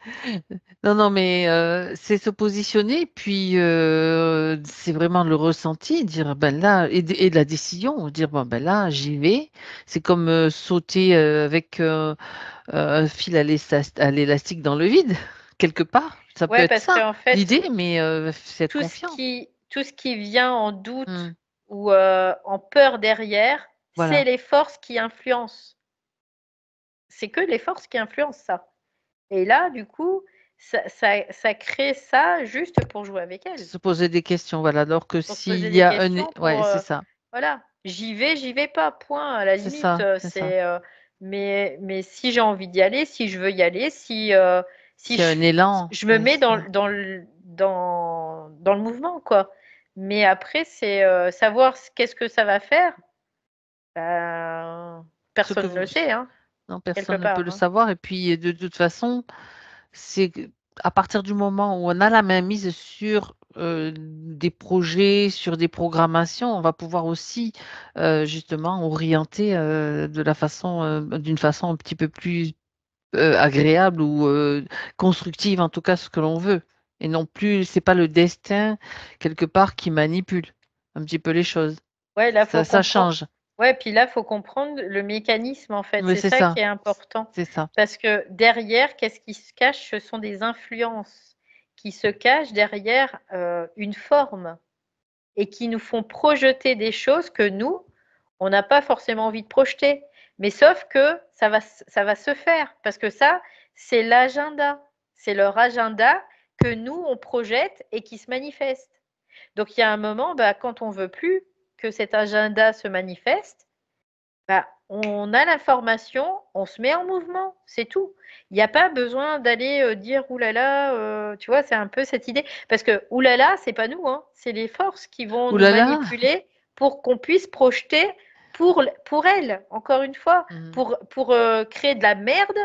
Non, non, mais c'est se positionner, puis c'est vraiment le ressenti, dire ben là, et la décision, dire bon ben là, j'y vais. C'est comme sauter avec un fil à l'élastique dans le vide, quelque part. Ça peut Ouais, être parce ça, qu'en fait, l'idée, mais c'est être confiant. tout ce qui vient en Hmm, doute ou, en peur derrière, c'est voilà. les forces qui influencent. C'est que les forces qui influencent ça et là, du coup, ça crée ça juste pour jouer avec elle, Se poser des questions, voilà. Alors que pour se poser s'il y des a questions, ouais, pour, c'est ça, voilà, j'y vais pas, point, à la c'est limite, ça, c'est ça. mais si j'ai envie d'y aller, si je veux y aller, si S'il y a un élan, je me ouais, mets c'est ça. dans le mouvement, quoi. Mais après, c'est, savoir qu'est-ce que ça va faire? Ben, Ce que personne ne vous, le sait, hein, non, quelque personne ne peut part, le hein. savoir. Et puis, de toute façon, c'est à partir du moment où on a la main mise sur des projets, sur des programmations, on va pouvoir aussi justement orienter d'une façon un petit peu plus agréable ou constructive, en tout cas, ce que l'on veut. Et non plus, c'est pas le destin quelque part qui manipule un petit peu les choses. Ouais, là, faut Ça comprendre. change. Ouais, puis là, faut comprendre le mécanisme, en fait. Oui, C'est c'est ça ça. qui est important. C'est ça. Parce que derrière, qu'est-ce qui se cache? Ce sont des influences qui se cachent derrière, une forme et qui nous font projeter des choses que nous, on n'a pas forcément envie de projeter. Mais sauf que ça va se faire parce que ça, c'est l'agenda. C'est leur agenda que nous, on projette et qui se manifeste. Donc il y a un moment, bah, quand on veut plus que cet agenda se manifeste, bah, on a l'information, on se met en mouvement, c'est tout. Il n'y a pas besoin d'aller, dire: «Ouh là là», tu vois? C'est un peu cette idée parce que «ouh là là», c'est pas nous, hein, c'est les forces qui vont Ouh nous là là! manipuler pour qu'on puisse projeter pour elles, encore une fois, Mhm. pour, créer de la merde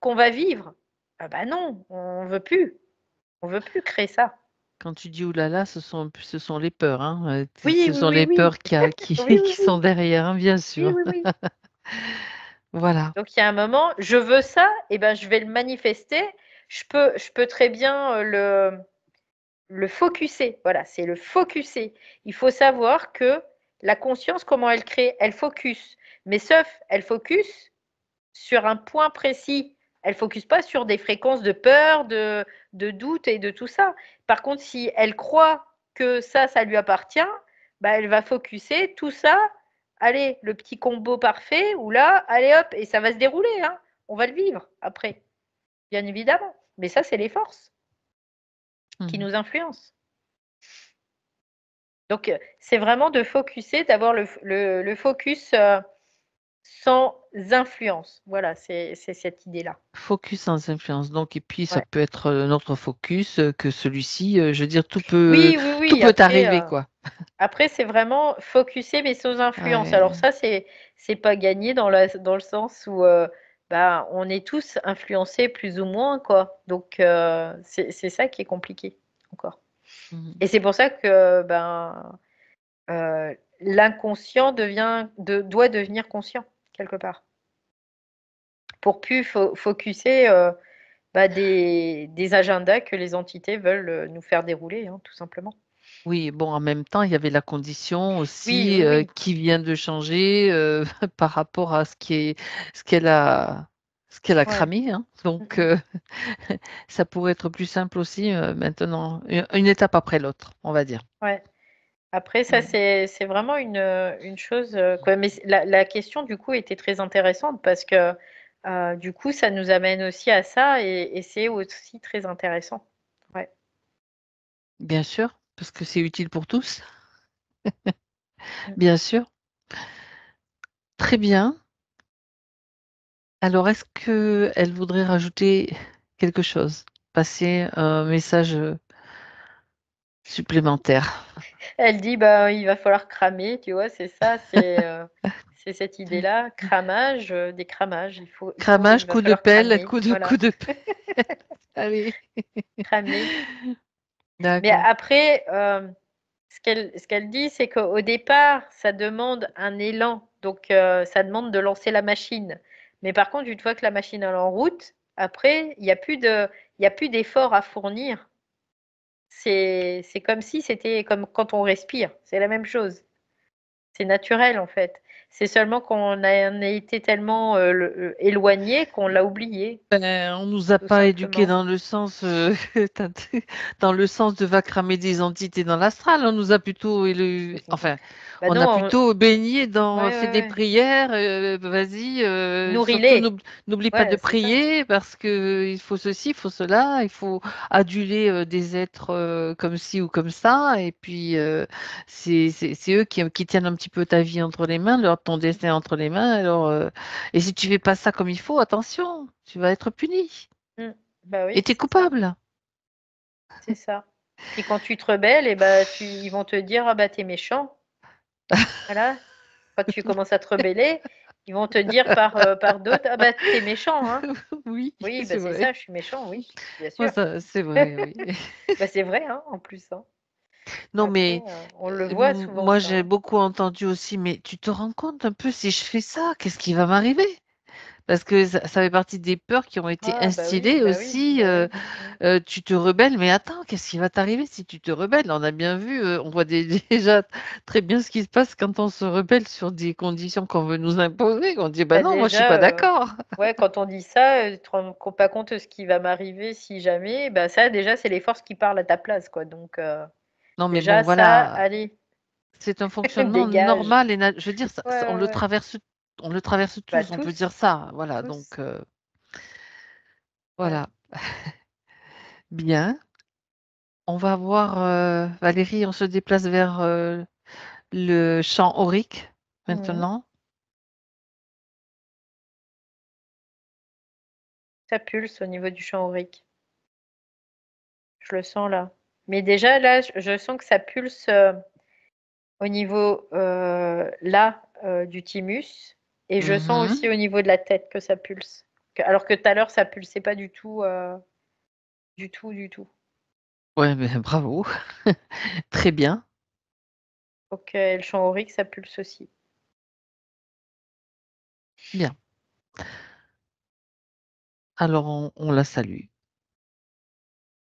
qu'on va vivre. Ah bah non, on veut plus créer ça. Quand tu dis: «Ouh là là», ce sont les peurs, hein, Oui, ce oui, sont oui, les oui. peurs qui Oui, oui, qui oui. sont derrière, hein, bien Oui, sûr. oui, oui. Voilà. Donc il y a un moment, je veux ça et ben, je vais le manifester. Je peux très bien, le focuser. Voilà, c'est le focuser. Il faut savoir que la conscience, comment elle crée? Elle focus. Mais sauf, elle focus sur un point précis. Elle focus pas sur des fréquences de peur, de doute et de tout ça. Par contre, si elle croit que ça lui appartient, bah, elle va focuser tout ça. Allez, le petit combo parfait, ou là, allez hop, et ça va se dérouler, hein. On va le vivre après, bien évidemment. Mais ça, c'est les forces qui Mmh. nous influencent. Donc, c'est vraiment de focuser, d'avoir le focus sans influence. Voilà, c'est cette idée-là. Focus sans influence donc et puis ça Ouais. peut être, notre focus, que celui-ci, je veux dire tout peut Oui, oui, tout oui. peut Après, arriver, quoi. après c'est vraiment focuser, mais sans influence. Alors Ouais. ça, c'est pas gagné dans le sens où bah, on est tous influencés plus ou moins, quoi. Donc, c'est ça qui est compliqué encore. Mmh. Et c'est pour ça que ben, l'inconscient doit devenir conscient, quelque part. Pour plus focuser bah, des agendas que les entités veulent nous faire dérouler, hein, tout simplement. Oui, bon, en même temps, il y avait la condition Oui, aussi, oui, oui. qui vient de changer, par rapport à ce qu'elle a ce qu'elle a Ouais. cramé, hein, Mm, donc mm. ça pourrait être plus simple aussi, maintenant, une étape après l'autre, on va dire. Ouais. Après ça, Mmh. c'est vraiment une chose, quoi, mais la question du coup était très intéressante parce que, du coup, ça nous amène aussi à ça et c'est aussi très intéressant. Ouais. Bien sûr, parce que c'est utile pour tous, Mmh. bien sûr. Très bien. Alors est-ce qu'elle voudrait rajouter quelque chose? Passer un message, supplémentaire? Elle dit: «Bah, il va falloir cramer», tu vois? C'est ça, c'est cette idée-là, cramage, des cramages. Il Cramage, va coup de falloir pelle, cramer, coup voilà, de pelle. Allez. cramer. Mais D'accord. après, ce qu'elle dit, c'est qu'au départ, ça demande un élan, donc ça demande de lancer la machine. Mais par contre, une fois que la machine est en route, après, il y a plus d'effort à fournir. C'est comme si c'était comme quand on respire, c'est la même chose. C'est naturel, en fait. C'est seulement qu'on a été tellement, éloigné qu'on l'a oublié, Ben, on nous a tout pas éduqués simplement. dans le sens, dans le sens de va cramer des entités dans l'astral. On nous a plutôt enfin, Bah on a non, plutôt baigné dans ouais, fais ouais, des ouais. prières, vas-y, surtout Nourris-les. n'oublie pas de Ouais, c'est ça. prier parce que il faut ceci, il faut cela, il faut aduler, des êtres, comme ci ou comme ça et puis, c'est eux qui tiennent un petit peu ta vie entre les mains, ton destin entre les mains alors, et si tu fais pas ça comme il faut, attention, tu vas être puni Mmh. Bah et oui, tu es c'est ça. coupable. C'est ça. Puis quand tu te rebelles et bah, ils vont te dire: «Ah bah, tu es méchant». Voilà. Quand tu commences à te rebeller, ils vont te dire par d'autres: «Ah bah, tu es méchant, hein». Oui, Oui, bah, c'est c'est vrai. ça, je suis méchant, oui, bien Moi, sûr. ça c'est vrai, oui. Bah, c'est vrai, hein, en plus, hein. Non, Après, mais on le voit souvent moi, ça, j'ai hein. beaucoup entendu aussi: «Mais tu te rends compte un peu si je fais ça, qu'est-ce qui va m'arriver?» Parce que ça fait partie des peurs qui ont été Ah bah oui, instillées bah oui, aussi, bah oui. Mmh. tu te rebelles, mais attends, qu'est-ce qui va t'arriver si tu te rebelles? On a bien vu, on voit déjà très bien ce qui se passe quand on se rebelle sur des conditions qu'on veut nous imposer. On dit: «Bah Bah, non, moi je suis pas déjà, d'accord». ouais, quand on dit ça, tu te rends pas compte de ce qui va m'arriver si jamais, bah, ça déjà, c'est les forces qui parlent à ta place, quoi, donc Non, mais bon, déjà ça, voilà, allez, c'est un fonctionnement dégage. normal et je veux dire, Ouais, ouais, ouais. on le traverse Bah, tous, on peut dire tous, ça, voilà, tous, donc ouais. voilà. Bien. On va voir, Valérie, on se déplace vers, le champ aurique Mmh. maintenant. Ça pulse au niveau du champ aurique. Je le sens là. Mais déjà là, je sens que ça pulse, au niveau, là, du thymus et je sens aussi Mmh. au niveau de la tête que ça pulse. Alors que tout à l'heure ça pulsait pas du tout, du tout, du tout. Ouais, mais bravo. Très bien, Donc le champ aurique, ça pulse aussi. bien. Alors on la salue.